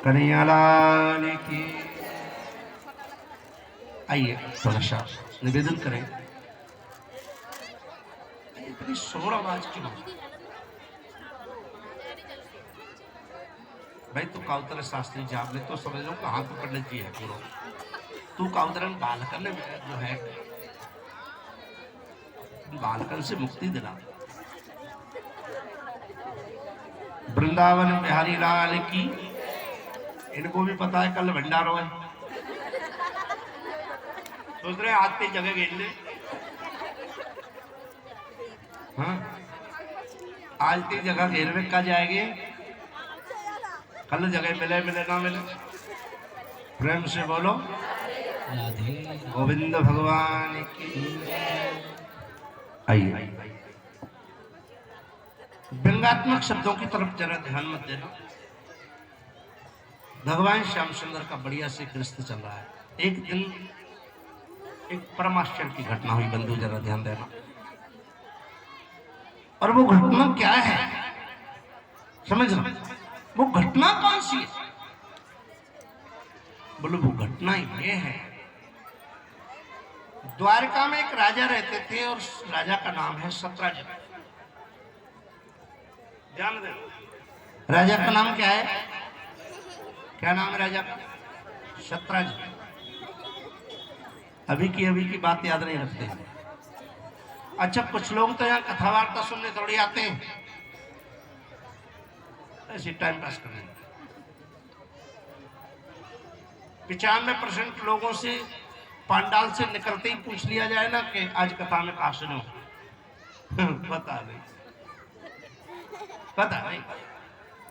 कन्हैयालाल की। आइए थोड़ा सा निवेदन करें। इतनी शोर आवाज क्यों? भाई तू काउतर शास्त्री जाप ले तो समझ लो कहाँ तो पंडित जी है पूरा। तू काउतरन बालकन जो है, बालकन से मुक्ति दिला। वृंदावन बिहारी लाल की। इनको भी पता है कल भंडारो है, सोच रहे आज की जगह घेर ले। हाँ आज की जगह घेर में कहा जाएंगे, कल जगह मिले मिले ना मिले। प्रेम से बोलो गोविंद भगवान की। आइए व्यंगात्मक शब्दों की तरफ जरा ध्यान मत देना। भगवान श्याम सुंदर का बढ़िया से कृष्ण चल रहा है। एक दिन एक परमाश्चर्य की घटना हुई, बंधु जरा ध्यान देना। और वो घटना क्या है समझ लो, वो घटना कौन सी है? बोलो वो घटना ये है, द्वारका में एक राजा रहते थे और राजा का नाम है सत्राजित। ध्यान दे, राजा का नाम क्या है? क्या नाम है राजा का? सत्राजित। अभी की बात याद नहीं रखते। अच्छा कुछ लोग तो यहाँ कथा वार्ता सुनने थोड़ी आते हैं, ऐसे टाइम पास करने। 95% लोगों से पंडाल से निकलते ही पूछ लिया जाए ना कि आज कथा में कहा सुनो पता नहीं।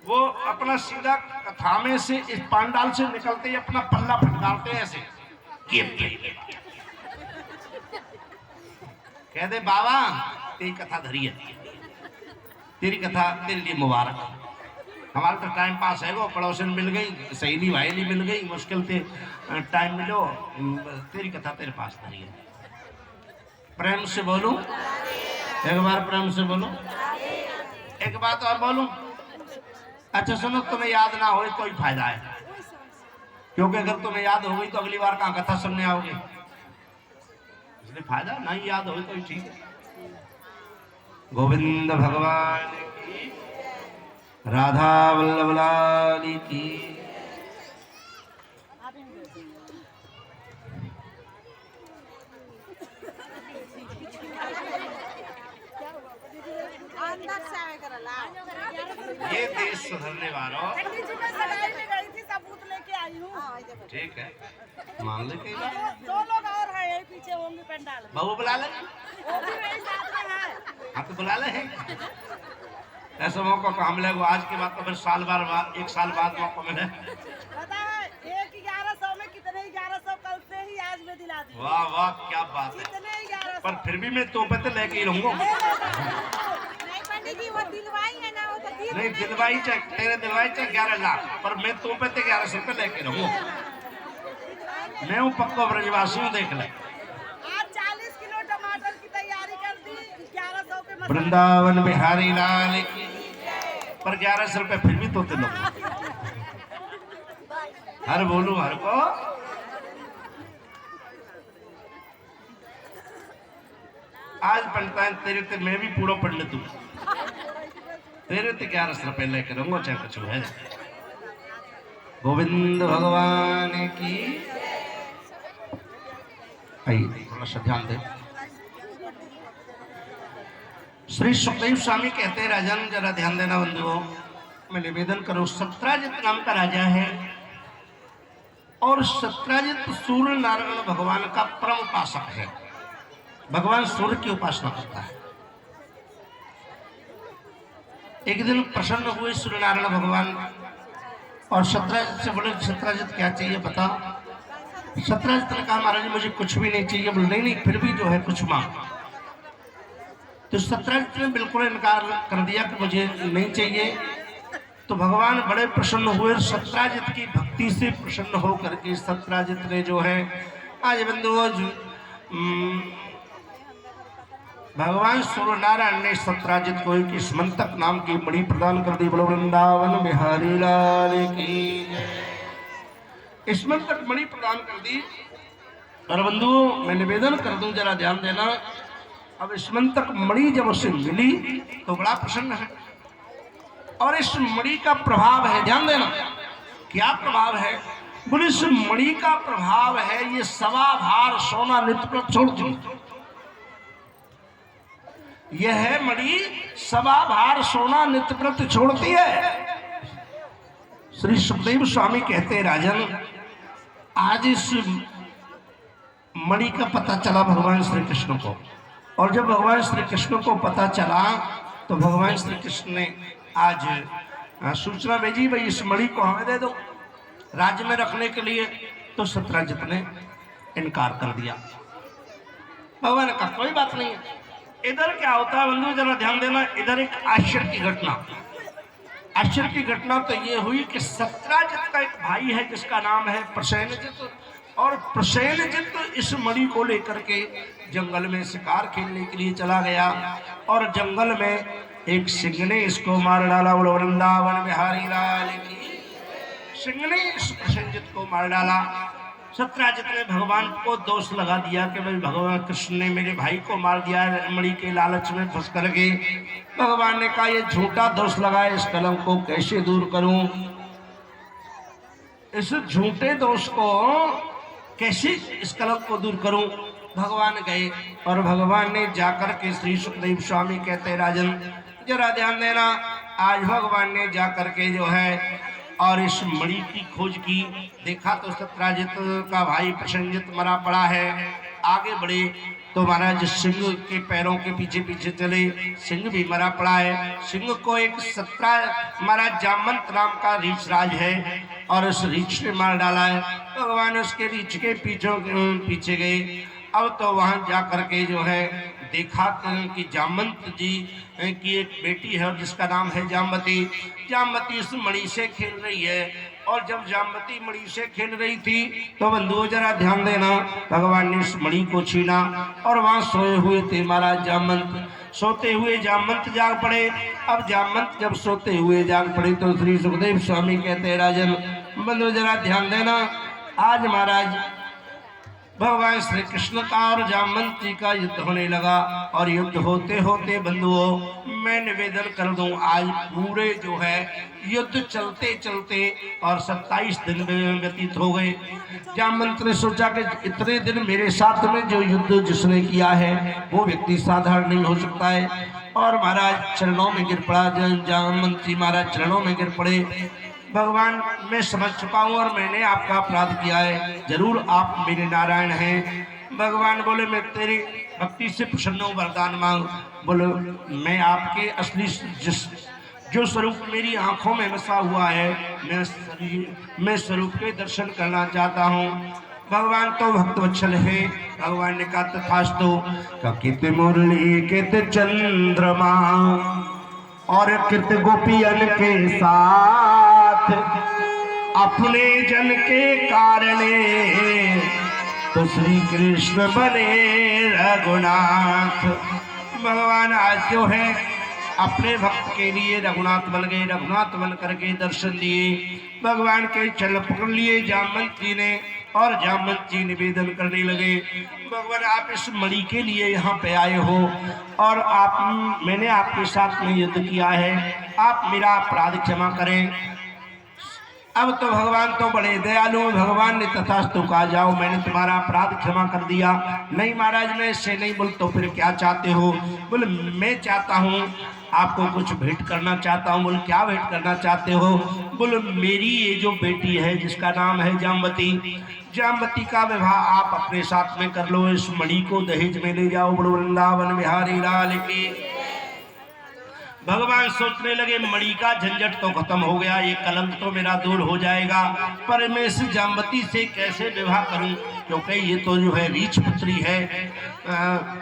वो अपना सीधा कथा में से इस पंडाल से निकलते ही अपना पल्ला फटकारते हैं ऐसे, कह दे बाबा तेरी कथा धरी है, तेरी कथा तेरे लिए मुबारक। हमारा तो टाइम पास है, वो पड़ोसन मिल गई, सहेली वाहेली मिल गई, मुश्किल से टाइम मिलो, तेरी कथा तेरे पास धरी है। प्रेम से बोलूं एक बार, प्रेम से बोलूं एक बात और बोलूं। अच्छा सुनो, तुम्हें याद ना हो तो ही फायदा है, क्योंकि अगर तुम्हें याद हो गई तो अगली बार कहाँ कथा सुनने आओगे, इसलिए फायदा नहीं याद हो तो ही ठीक है। गोविंद भगवान की, राधा वल्लभ लाल की। ये देश सुधरने वालों, सबूत लेके आई हूँ। ठीक है मान ले कई बार। 2 लोग और हैं यही पीछे होंगे पंडाल में। बहू बुला ले, वो भी मेरे साथ में है। हाँ तो बुला ले। ऐसा मौका को हम लोग आज के बाद तो फिर साल बाद 1 साल बाद मौका मिले। पता है 1100 में कितने 1100 कल से ही आज में दिला दी। वाह वाह क्या बात है। कितने 1100 पर फिर भी मैं तोहफे तो लेके ही रहूंगा। नहीं पंडित जी वो दिलवाई है ना, वो तो नहीं दिलवाई चाहे तेरे दिलवाई चाहे 11 लाख, पर मैं तो पे 1100 रुपये लेके रहूँ। मैं हूँ पक्का ब्रजवासी हूँ, देख ले। आज 40 किलो टमाटर की तैयारी कर दी, 1100 के मसाले। वृंदावन बिहारी लाल की, पर 1100 रुपये फिर भी तो लोग हर बोलू हर को। आज बनता है तेरे ते मैं भी पूरा पढ़ ले, तू तेरे ते 1100 रुपये लेकर रहूंगा चाहे कुछ है। गोविंद भगवान की। आइए थोड़ा सा ध्यान दे। श्री सुखदेव स्वामी कहते हैं राजन जरा ध्यान देना बंधुओं, मैं निवेदन करूं। सत्राजित नाम का राजा है और सत्राजित सूर्य नारायण भगवान का परम उपासक है। भगवान सूर्य की उपासना करता है। एक दिन प्रसन्न हुए सूर्य नारायण भगवान और सत्राजित से बोले, सत्राजित क्या चाहिए बता। सत्राजित ने कहा महाराज मुझे कुछ भी नहीं चाहिए। बोले नहीं फिर भी जो है कुछ मांग। तो सत्राजित ने बिल्कुल इनकार कर दिया कि मुझे नहीं चाहिए। तो भगवान बड़े प्रसन्न हुए। सत्राजित की भक्ति से प्रसन्न होकर के सत्राजित ने जो है आज बंधुओं भगवान सूर्य नारायण ने सत्राजित को एक स्मंतक नाम की मणि प्रदान कर दी। बोलो वृंदावन बिहारी लाल की। स्मंतक मणि प्रदान कर दी। और बंधुओं मैं निवेदन कर दूं जरा ध्यान देना। अब स्मंतक मणि जब उसे मिली तो बड़ा प्रसन्न है और इस मणि का प्रभाव है, ध्यान देना क्या प्रभाव है। बोले इस मणि का प्रभाव है ये सवा भार सोना नित्य प्रत छोड़ दी। यह है मणि सवा भार सोना नित्य प्रत छोड़ती है। श्री सुखदेव स्वामी कहते हैं राजन आज इस मणि का पता चला भगवान श्री कृष्ण को, और जब भगवान श्री कृष्ण को पता चला तो भगवान श्री कृष्ण ने आज सूचना भेजी भाई इस मणि को हमें दे दो राज्य में रखने के लिए। तो सत्राजित ने इनकार कर दिया। भगवान ने कहा कोई बात नहीं है। इधर क्या होता है बंधु जरा ध्यान देना। इधर एक आश्चर्य की घटना, आश्चर्य की घटना तो ये हुई कि सत्राजित का एक भाई है जिसका नाम है प्रसेनजित, और प्रसेनजित इस मणि को लेकर के जंगल में शिकार खेलने के लिए चला गया और जंगल में एक सिंह ने इसको मार डाला। बोलो वृंदावन बिहारी लाल की। सिंह ने इस प्रसेनजित को मार डाला। सत्राजित ने भगवान को दोष लगा दिया कि भाई भगवान कृष्ण ने मेरे भाई को मार दिया मणि के लालच में फंस करके। भगवान ने कहा ये झूठा दोष लगा है, इस कलंक को कैसे दूर करूं, इस झूठे दोष को कैसे इस कलंक को दूर करूं। भगवान गए और भगवान ने जाकर के श्री सुखदेव स्वामी कहते राजन जरा ध्यान देना। आज भगवान ने जाकर के जो है और इस मणि की खोज की। देखा तो सत्राजित का भाई प्रसेनजित मरा पड़ा है। आगे बढ़े तो महाराज सिंह के पैरों के पीछे पीछे चले, सिंह भी मरा पड़ा है। सिंह को एक महाराज जामंत नाम का रीछ राज है और उस रीछ ने मार डाला है। भगवान उसके रीछ के पीछे गए। अब तो वहां जा करके जो है देखा कि जामंत जी की एक बेटी है जिसका नाम है जामवती। जामवती इस मणि से खेल रही है और जब जामवती मणि से खेल रही थी तो बंधुओं जरा ध्यान देना भगवान ने इस मणि को छीना और वहां सोए हुए थे महाराज जामवंत। सोते हुए जामवंत जाग पड़े। अब जामवंत जब सोते हुए जाग पड़े तो श्री सुखदेव स्वामी कहते हैं राजन बंधुओं जरा ध्यान देना। आज महाराज भगवान श्री कृष्ण का और जामवंत जी का युद्ध होने लगा और युद्ध होते होते बंधुओं मैं निवेदन कर दूं आज पूरे जो है युद्ध चलते चलते और 27 दिन व्यतीत हो गए। जामवंत ने सोचा कि इतने दिन मेरे साथ में जो युद्ध जिसने किया है वो व्यक्ति साधारण नहीं हो सकता है। और महाराज चरणों में गिर पड़ा। जामवंत जी महाराज चरणों में गिर पड़े। भगवान मैं समझ चुका हूँ और मैंने आपका अपराध किया है, जरूर आप मेरे नारायण हैं। भगवान बोले मैं तेरी भक्ति से प्रसन्न हूँ, वरदान मांग। बोले मैं आपके असली जो स्वरूप मेरी आंखों में बसा हुआ है मैं स्वरूप के दर्शन करना चाहता हूँ। भगवान तो भक्तवत्सल है। भगवान ने कहा तथास्तु। कित मुरली कित चंद्रमा और कृत गोपियन के साथ अपने जन के कारणे तो श्री कृष्ण बने रघुनाथ। भगवान आज जो है अपने भक्त के लिए रघुनाथ बन गए, रघुनाथ बन करके दर्शन दिए, भगवान के चरण पकड़ लिए जामवंत जी ने, और जामवंत जी निवेदन करने लगे, भगवान आप इस मणि के लिए यहाँ पे आए हो और मैंने आपके साथ में युद्ध किया है, आप मेरा अपराध क्षमा करें। अब तो भगवान तो बड़े दयालु, भगवान ने तथास्तु कहा जाओ मैंने तुम्हारा अपराध क्षमा कर दिया। नहीं महाराज मैं इससे नहीं। बोल तो फिर क्या चाहते हो? बोले मैं चाहता हूँ आपको कुछ भेंट करना चाहता हूँ। बोले क्या भेंट करना चाहते हो? बोले मेरी ये जो बेटी है जिसका नाम है जामवती, जामवती का विवाह आप अपने साथ में कर लो, इस मणि को दहेज में ले जाओ। बोलो वृंदावन बिहारी लाल की। भगवान सोचने लगे मणि का झंझट तो खत्म हो गया, ये कलंक तो मेरा दूर हो जाएगा, पर मैं इस जामवती से कैसे विवाह करूं, क्योंकि ये तो जो है रीछ पुत्री है।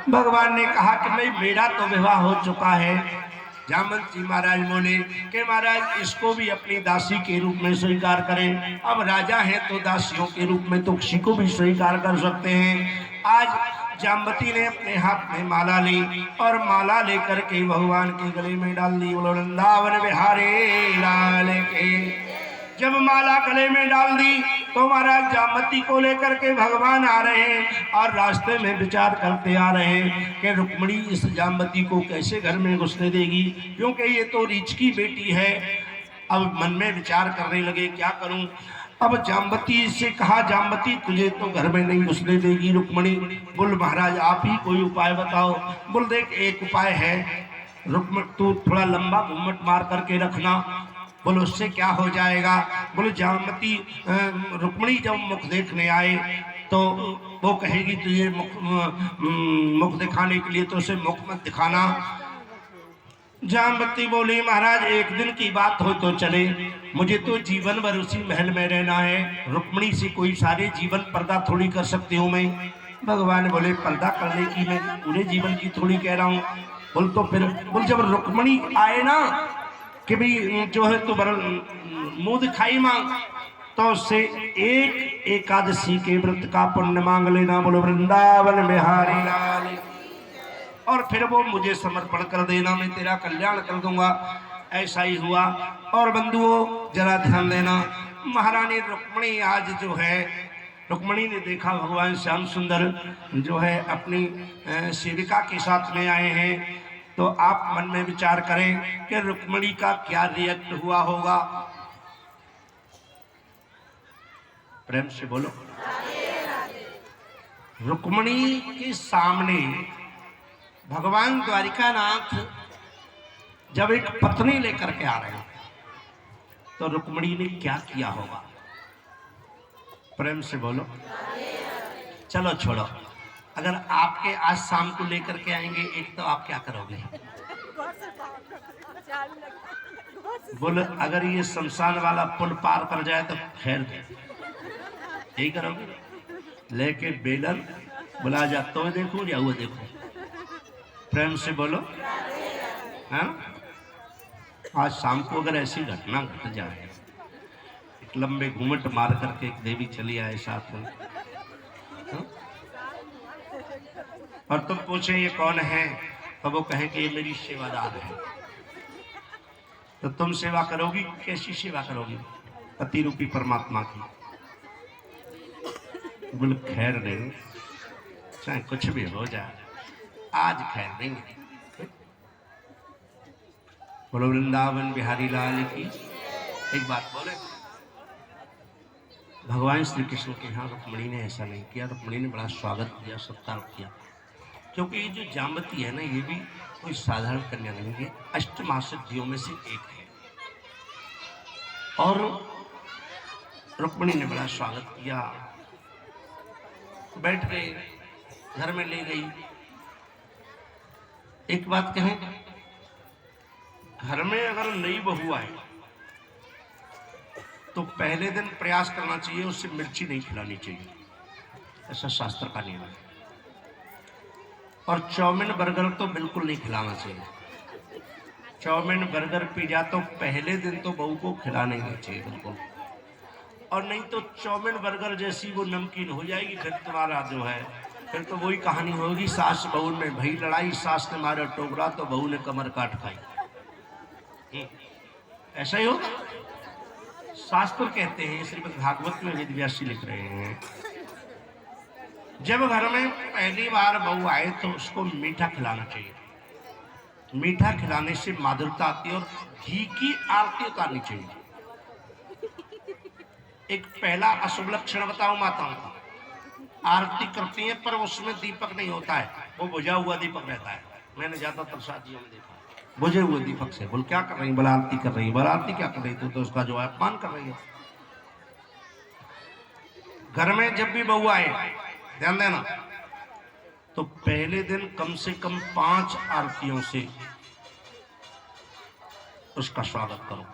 भगवान ने कहा कि नहीं मेरा तो विवाह हो चुका है। जामवंत जी महाराज बोले कि महाराज इसको भी अपनी दासी के रूप में स्वीकार करें। अब राजा है तो दासियों के रूप में तो किसी को भी स्वीकार कर सकते हैं। आज जामवती ने अपने हाथ में माला ली और माला लेकर के भगवान के गले में डाल दी। बोलो वृंदावन बिहारी लाल के। जब माला गले में डाल दी तो महाराज जामवती को लेकर के भगवान आ रहे हैं और रास्ते में विचार करते आ रहे हैं कि रुक्मिणी इस जामवती को कैसे घर में घुसने देगी, क्योंकि ये तो रीछ की बेटी है। अब मन में विचार करने लगे क्या करूं। अब जामवती से कहा जामवती तुझे तो घर में नहीं घुसने देगी रुक्मिणी। बोल महाराज आप ही कोई उपाय बताओ। बोल देख एक उपाय है, रुक्मिणी तू थोड़ा लंबा घूमट मार करके रखना। बोलो उससे क्या हो जाएगा? बोलो जामवती रुक्मिणी जब मुख देखने आए तो वो कहेगी तुझे मुख दिखाने के लिए तो उसे मुख मत दिखाना। जामवती बोली महाराज एक दिन की बात हो तो चले, मुझे तो जीवन भर उसी महल में रहना है, रुक्मिणी से कोई सारे जीवन पर्दा थोड़ी कर सकती हूँ मैं। भगवान बोले पर्दा करने की मैं पूरे जीवन की थोड़ी कह रहा हूँ। बोल तो फिर बोल जब रुक्मिणी आए ना कि भाई जो है तो मुंह दिखाई मांग तो उससे एक एकादशी के व्रत का पुण्य मांग लेना। बोलो वृंदावन बिहारी लाल। और फिर वो मुझे समर्पण कर देना, मैं तेरा कल्याण कर दूंगा। ऐसा ही हुआ। और बंधुओं जरा ध्यान देना, महारानी रुक्मिणी आज जो है रुक्मिणी ने देखा भगवान श्याम सुंदर जो है अपनी सेविका के साथ में आए हैं, तो आप मन में विचार करें कि रुक्मिणी का क्या रिएक्ट हुआ होगा। प्रेम से बोलो। रुक्मिणी के सामने भगवान द्वारिकानाथ जब एक पत्नी लेकर के आ रहे हैं तो रुक्मिणी ने क्या किया होगा? प्रेम से बोलो। चलो छोड़ो, अगर आपके आज शाम को लेकर के आएंगे एक तो आप क्या करोगे? बोलो अगर ये शमशान वाला पुल पार कर जाए तो खैर यही करोगे, लेके बेलन बुला जा तो देखो या वो देखो। प्रेम से बोलो। हाँ आज शाम को अगर ऐसी घटना घट जाए, एक लंबे घूमट मार करके एक देवी चली आए साथ में, हाँ? और तुम पूछे ये कौन है, तो वो कहे कि ये मेरी सेवादार है, तो तुम सेवा करोगी? कैसी सेवा करोगी? पति रूपी परमात्मा की। बोल खैर नहीं, चाहे कुछ भी हो जाए आज खैर नहीं। बोलो वृंदावन बिहारी लाल की। एक बात बोले, भगवान श्री कृष्ण के यहाँ रुक्मिणी ने ऐसा नहीं किया। रुक्मिणी ने बड़ा स्वागत किया, सत्कार किया, क्योंकि ये जो जामवती है ना ये भी कोई साधारण कन्या नहीं है, अष्टमासिद्धियों में से एक है। और रुक्मिणी ने बड़ा स्वागत किया, बैठ गए, घर में ले गई। एक बात कहें, घर में अगर नई बहू आए तो पहले दिन प्रयास करना चाहिए उससे मिर्ची नहीं खिलानी चाहिए, ऐसा शास्त्र का नियम है। और चाउमीन बर्गर तो बिल्कुल नहीं खिलाना चाहिए। चाउमीन बर्गर पिज्जा तो पहले दिन तो बहू को खिलाने नहीं चाहिए बिल्कुल, और नहीं तो चाउमीन बर्गर जैसी वो नमकीन हो जाएगी, फिर तुम्हारा जो है फिर तो वही कहानी होगी, सास बहू में भई लड़ाई, सास ने मारा टोकरा तो बहू ने कमर काट खाई। ऐसा ही होगा। शास्त्र कहते हैं, श्रीमद् भागवत में वेदव्यास जी लिख रहे हैं, जब घर में पहली बार बहू आए तो उसको मीठा खिलाना चाहिए। मीठा खिलाने से माधुरता आती है और घी की आरती उतारनी चाहिए। एक पहला अशुभ लक्षण बताऊं माताओं का, आरती करती हैं पर उसमें दीपक नहीं होता है, वो बुझा हुआ दीपक रहता है। मैंने ज्यादातर शादियों में देखा बुझे हुए दीपक से। बोल क्या कर रही, बोला आरती कर रही है। बोला आरती क्या कर रही थी? तो उसका जो है अपमान कर रही है। घर में जब भी बहू आए ध्यान देना, तो पहले दिन कम से कम 5 आरतियों से उसका स्वागत करो।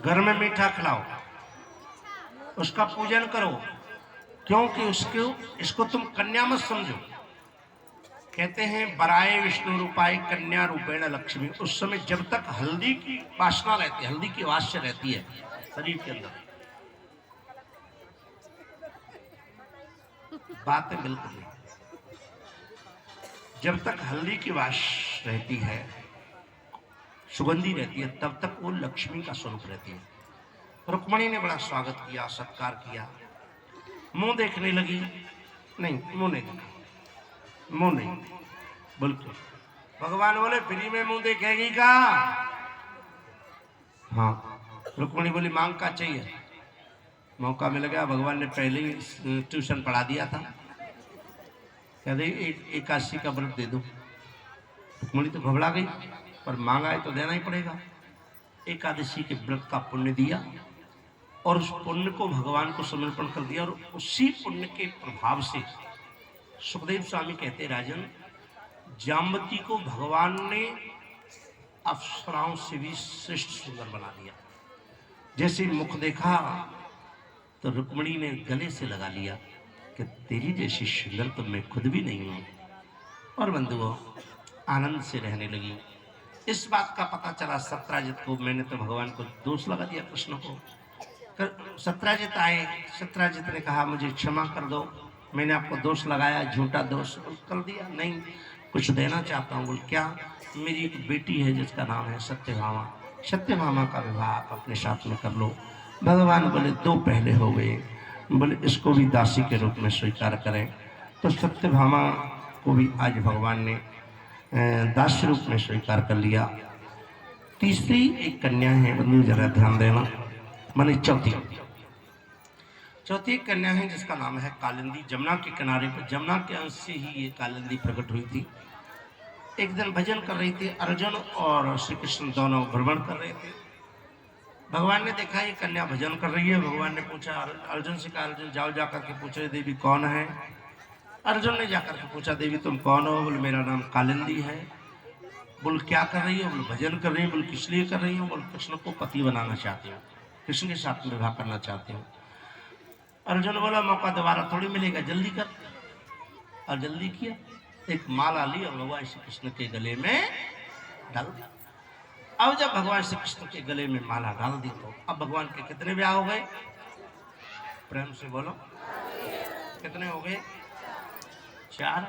घर में मीठा खिलाओ, उसका पूजन करो, क्योंकि इसको तुम कन्या मत समझो। कहते हैं बराए विष्णु रूपाय कन्या रूपेण लक्ष्मी। उस समय जब तक हल्दी की वासना रहती है, हल्दी की वास्य रहती है शरीर के अंदर, बातें बिल्कुल नहीं। जब तक हल्दी की वास रहती है, सुगंधी रहती है, तब तक वो लक्ष्मी का स्वरूप रहती है। रुक्मणी ने बड़ा स्वागत किया, सत्कार किया, मुंह देखने लगी, नहीं मुंह नहीं देखा, मुंह नहीं, बिल्कुल। भगवान बोले फ्री में मुंह देखेगी का? हाँ। रुक्मणी बोली मांग का चाहिए? मौका मिल गया, भगवान ने पहले ही ट्यूशन पढ़ा दिया था, कहते एकादशी का व्रत दे दो। रुक्मणी तो घबरा गई, पर मांगा है तो देना ही पड़ेगा। एकादशी के व्रत का पुण्य दिया और उस पुण्य को भगवान को समर्पण कर दिया, और उसी पुण्य के प्रभाव से सुखदेव स्वामी कहते राजन, जाम्बती को भगवान ने अप्सराओं से भी श्रेष्ठ सुंदर बना दिया। जैसे मुख देखा तो रुक्मणी ने गले से लगा लिया कि तेरी जैसी सुंदर तो मैं खुद भी नहीं हूं, और बंधुओं आनंद से रहने लगी। इस बात का पता चला सत्राजित को। मैंने तो भगवान को दोष लगा दिया कृष्ण को। सत्राजित आए, सत्राजित ने कहा मुझे क्षमा कर दो, मैंने आपको दोष लगाया, झूठा दोष कर दिया, नहीं कुछ देना चाहता हूँ। बोल क्या? मेरी एक बेटी है जिसका नाम है सत्यभामा, सत्यभामा का विवाह आप अपने साथ में कर लो। भगवान बोले 2 पहले हो गए, बोले इसको भी दासी के रूप में स्वीकार करें। तो सत्यभामा को भी आज भगवान ने दासी रूप में स्वीकार कर लिया। तीसरी एक कन्या है, बंधु जरा ध्यान देना, माने चौथी कन्या है जिसका नाम है कालिंदी। जमुना के किनारे पर, जमुना के अंश से ही ये कालिंदी प्रकट हुई थी। एक दिन भजन कर रही थी, अर्जुन और श्री कृष्ण दोनों भ्रमण कर रहे थे। भगवान ने देखा ये कन्या भजन कर रही है। भगवान ने पूछा, अर्जुन से कहा अर्जुन जाओ जाकर के पूछो देवी कौन है। अर्जुन ने जाकर के पूछा देवी तुम कौन हो? बोले मेरा नाम कालिंदी है। बोल क्या कर रही हो? बोले भजन कर रही हूँ। बोल किस लिए कर रही हूँ? बोल कृष्ण को पति बनाना चाहती हूँ, कृष्ण के साथ विवाह करना चाहती हूँ। अर्जुन बोला मौका दोबारा थोड़ी मिलेगा, जल्दी कर। और जल्दी किया, एक माला ली और भगवान श्री कृष्ण के गले में डाल दी। अब जब भगवान श्री कृष्ण के गले में माला डाल दी तो अब भगवान के कितने ब्याह हो गए? प्रेम से बोलो, कितने हो गए? 4।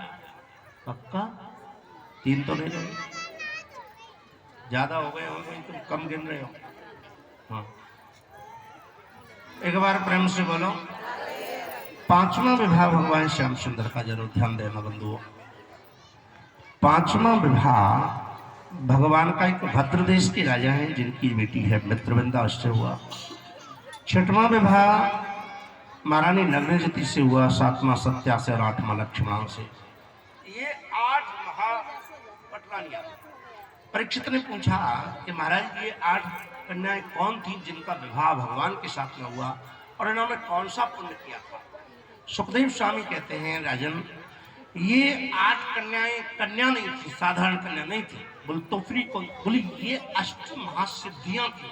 पक्का? 3 तो नहीं रहे, ज्यादा हो गए होंगे, तुम कम गिन रहे हो। हाँ, एक बार प्रेम से बोलो। 5वां विवाह भगवान श्याम सुंदर का जरूर ध्यान देना बंधुओं। 5वां विवाह भगवान का एक भद्र देश के राजा हैं जिनकी बेटी है मित्रविंदा, उससे हुआ। 6वां विवाह महारानी नग्नजती से हुआ, 7वां सत्या से और 8वां लक्ष्मणा से। ये 8 महापटरानियां। परीक्षित ने पूछा कि महाराज ये 8 कन्याएं कौन थी जिनका विवाह भगवान के साथ में हुआ और इन्होंने कौन सा पुण्य किया था? सुखदेव स्वामी कहते हैं राजन, ये 8 कन्याएं कन्या नहीं थी, साधारण कन्या नहीं थी। बोल तो फ्री कौन? बोली ये 8 महासिद्धियां थी।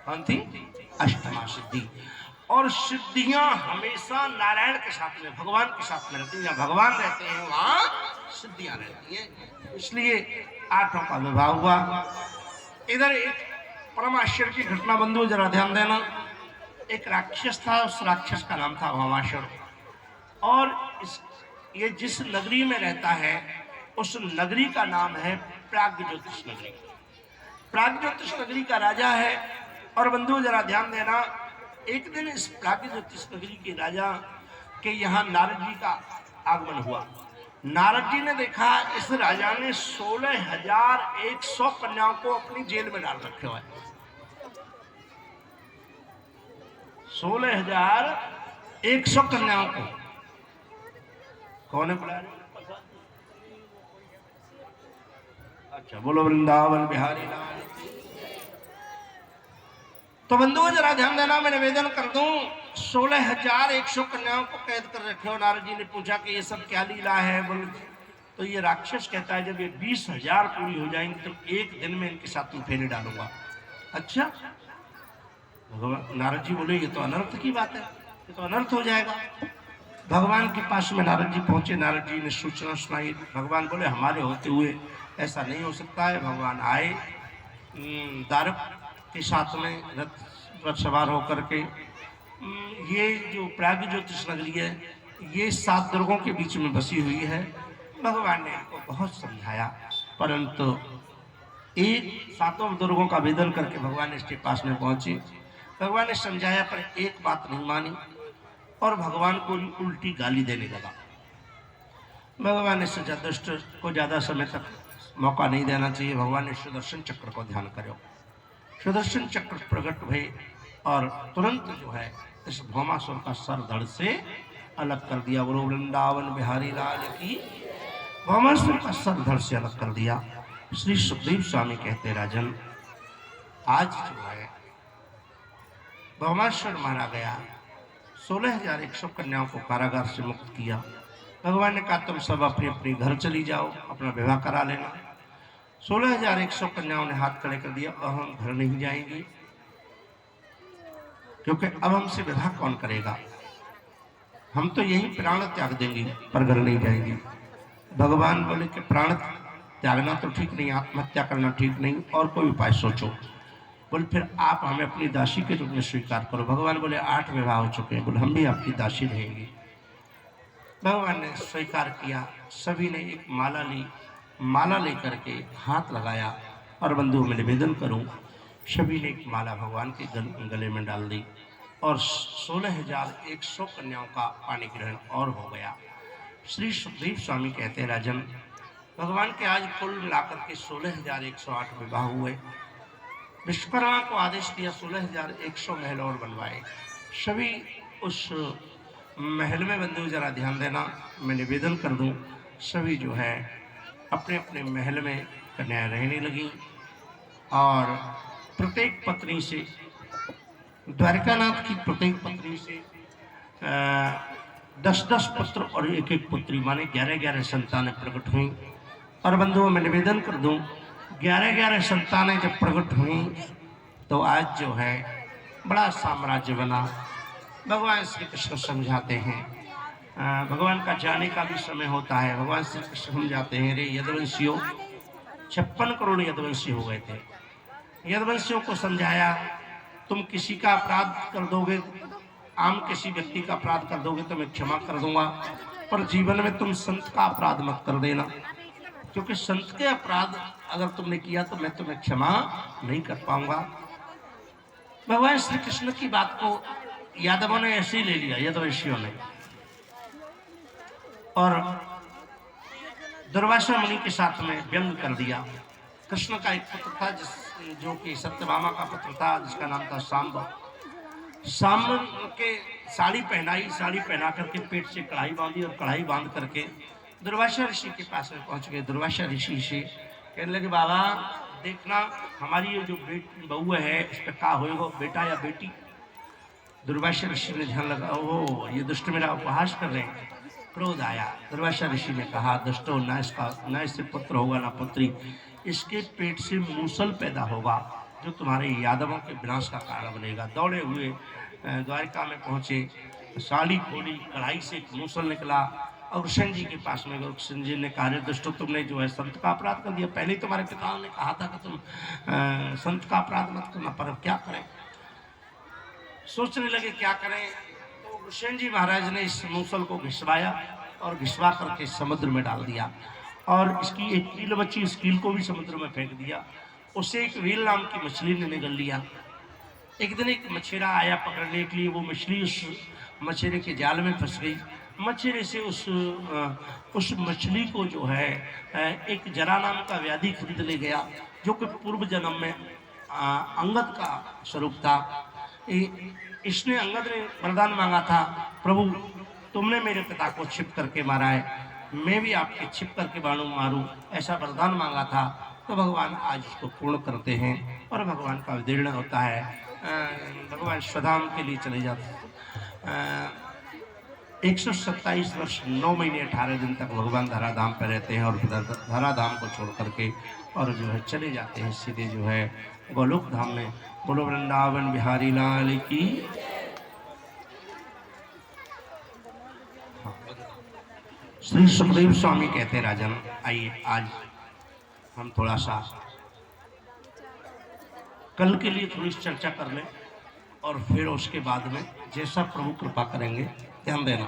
कौन थी? 8 महासिद्धि। और सिद्धियां हमेशा नारायण के साथ में, भगवान के साथ में रहती हैं। जहाँ भगवान रहते हैं वहां सिद्धियां रहती हैं। इसलिए 8 का विवाह हुआ। इधर एक परम आश्चर्य की घटना बंधु, जरा ध्यान देना। एक राक्षस था, उस राक्षस का नाम था भौमासुर। और ये जिस नगरी में रहता है उस नगरी का नाम है प्राग्ज्योतिष नगरी। प्राग्ज्योतिष नगरी का राजा है। और बंधु जरा ध्यान देना, एक दिन इस प्राग्ज्योतिष नगरी के राजा के यहाँ नारद जी का आगमन हुआ। नारद जी ने देखा इस राजा ने 16,100 कन्याओं को अपनी जेल में डाल रखे हुए। 16,100 कन्याओं को कौन है बुला रहे? अच्छा, बोलो वृंदावन बिहारी लाल की। तो बंधुओं जरा ध्यान देना, मैं निवेदन कर दूं, 16,100 कन्याओं को कैद कर रखे हो। नारद जी ने पूछा कि ये सब क्या लीला है? बोले तो ये राक्षस कहता है जब ये 20,000 पूरी हो जाएंगी तो एक दिन में इनके साथ में फेरे डालूंगा। अच्छा, नारद जी बोले ये तो अनर्थ की बात है, ये तो अनर्थ हो जाएगा। भगवान के पास में नारद जी पहुंचे। नारद जी ने सूचना सुनाई। भगवान बोले हमारे होते हुए ऐसा नहीं हो सकता है। भगवान आए दारक के साथ में रथ पर सवार होकर के। ये जो प्राग्ज्योतिष नगरी है ये 7 दुर्गों के बीच में बसी हुई है। भगवान ने इनको बहुत समझाया, परंतु एक 7 दुर्गों का भेदन करके भगवान इसके पास में पहुंचे। भगवान ने समझाया पर एक बात नहीं मानी और भगवान को उल्टी गाली देने लगा। भगवान ने सोचा दुष्ट को ज्यादा समय तक मौका नहीं देना चाहिए। भगवान ने सुदर्शन चक्र को ध्यान करो। सुदर्शन चक्र प्रकट हुए और तुरंत जो है इस भौमासुर का सर धड़ से अलग कर दिया। बोलो वृंदावन बिहारी लाल की। भौमासुर का सर धड़ से अलग कर दिया। श्री सुखदेव स्वामी कहते राजन, आज जो है भौमासुर मारा गया, 16,100 कन्याओं को कारागार से मुक्त किया। भगवान ने कहा तुम सब अपने अपने घर चली जाओ, अपना विवाह करा लेना। 16,100 कन्याओं ने हाथ खड़े कर दिया, अब हम घर नहीं जाएंगे क्योंकि अब हमसे विवाह कौन करेगा, हम तो यही प्राण त्याग देंगे पर घर नहीं जाएंगे। भगवान बोले कि प्राण त्यागना तो ठीक नहीं, आत्महत्या करना ठीक नहीं, और कोई उपाय सोचो। बोले फिर आप हमें अपनी दासी के रूप में स्वीकार करो। भगवान बोले 8 विवाह हो चुके हैं, बोले हम भी आपकी दासी रहेंगे। भगवान ने स्वीकार किया। सभी ने एक माला ली, माला लेकर के हाथ लगाया। और बंधुओं में निवेदन करूं, सभी ने एक माला भगवान के गले में डाल दी और 16,100 कन्याओं का पानी ग्रहण और हो गया। श्री सुखदेव स्वामी कहते हैं राजन, भगवान के आज कुल मिलाकर के 16,108 विवाह हुए। विश्वकर्मा को आदेश दिया 16,100 महल और बनवाए। सभी उस महल में बंधु जरा ध्यान देना, मैं निवेदन कर दूं, सभी जो है अपने अपने महल में कन्याएं रहने लगी और प्रत्येक पत्नी से, द्वारकानाथ की प्रत्येक पत्नी से 10-10 पुत्र और एक पुत्री, माने 11-11 संतानें प्रकट हुई। और बंधुओं में निवेदन कर दूं, 11-11 संतानें जब प्रकट हुई तो आज जो है बड़ा साम्राज्य बना। भगवान श्री कृष्ण समझाते हैं, भगवान का जाने का भी समय होता है। भगवान श्री कृष्ण समझाते हैं, रे यदुवंशियों, 56 करोड़ यदुवंशी हो गए थे। यदुवंशियों को समझाया, तुम किसी का अपराध कर दोगे, आम किसी व्यक्ति का अपराध कर दोगे तो मैं क्षमा कर दूंगा, पर जीवन में तुम संत का अपराध मत कर देना, क्योंकि संत के अपराध अगर तुमने किया तो मैं तुम्हें क्षमा नहीं कर पाऊंगा। भगवान श्री कृष्ण की बात को यादवों ने ऐसे ही ले लिया, यदुवंशियों ने, और दुर्वासा मुनि के साथ में व्यंग कर दिया। कृष्ण का एक पुत्र था जो कि सत्यभामा का पुत्र था, जिसका नाम था सांब। सांब के साड़ी पहनाई, साड़ी पहना करके पेट से कढ़ाई बांधी और कढ़ाई बांध करके दुर्वासा ऋषि के पास में पहुंच गए। दुर्वासा ऋषि से कहने लगे, बाबा देखना हमारी ये जो बहू है इस पर क्या होएगा, बेटा या बेटी। दुर्वासा ऋषि ने ध्यान लगा, ओह ये दुष्ट मेरा उपहास कर रहे हैं। क्रोध आया। दुर्वासा ऋषि ने कहा, दुष्टो न इससे पुत्र होगा ना पुत्री, इसके पेट से मूसल पैदा होगा जो तुम्हारे यादवों के विनाश का कारण बनेगा। दौड़े हुए द्वारिका में पहुंचे, साड़ी खोली, कढ़ाई से एक मूसल निकला और कृष्ण जी के पास में गए। कृष्ण जी ने कहा, दुष्टो तुमने जो है संत का अपराध कर दिया। पहले ही तुम्हारे पिताओं ने कहा था कि तुम संत का अपराध मत करना, पर अब क्या करें। सोचने लगे क्या करें, तो कृष्ण जी महाराज ने इस मूसल को घिसवाया और घिसवा करके समुद्र में डाल दिया और इसकी एक कील बची, इस कील को भी समुद्र में फेंक दिया। उसे एक व्हील नाम की मछली ने निगल लिया। एक दिन एक मछेरा आया पकड़ने के लिए, वो मछली उस मछेरे के जाल में फंस गई। मछेरे से उस मछली को जो है एक जरा नाम का व्याधि खरीद ले गया, जो कि पूर्व जन्म में अंगद का स्वरूप था। इसने अंगद ने वरदान मांगा था, प्रभु तुमने मेरे पिता को छिप करके मारा है, मैं भी आपके छिप करके बाणु मारूं, ऐसा वरदान मांगा था। तो भगवान आज उसको पूर्ण करते हैं और भगवान का अवतीर्ण होता है। भगवान स्वधाम के लिए चले जाते हैं। 127 वर्ष 9 महीने 18 दिन तक भगवान धराधाम पर रहते हैं और धराधाम को छोड़ करके और जो है चले जाते हैं सीधे जो है गोलोक धाम में। बोलो वृंदावन बिहारी लाल की। श्री सुखदेव स्वामी कहते हैं, राजन आइए आज हम थोड़ा सा कल के लिए थोड़ी चर्चा कर लें और फिर उसके बाद में जैसा प्रभु कृपा करेंगे ध्यान देना।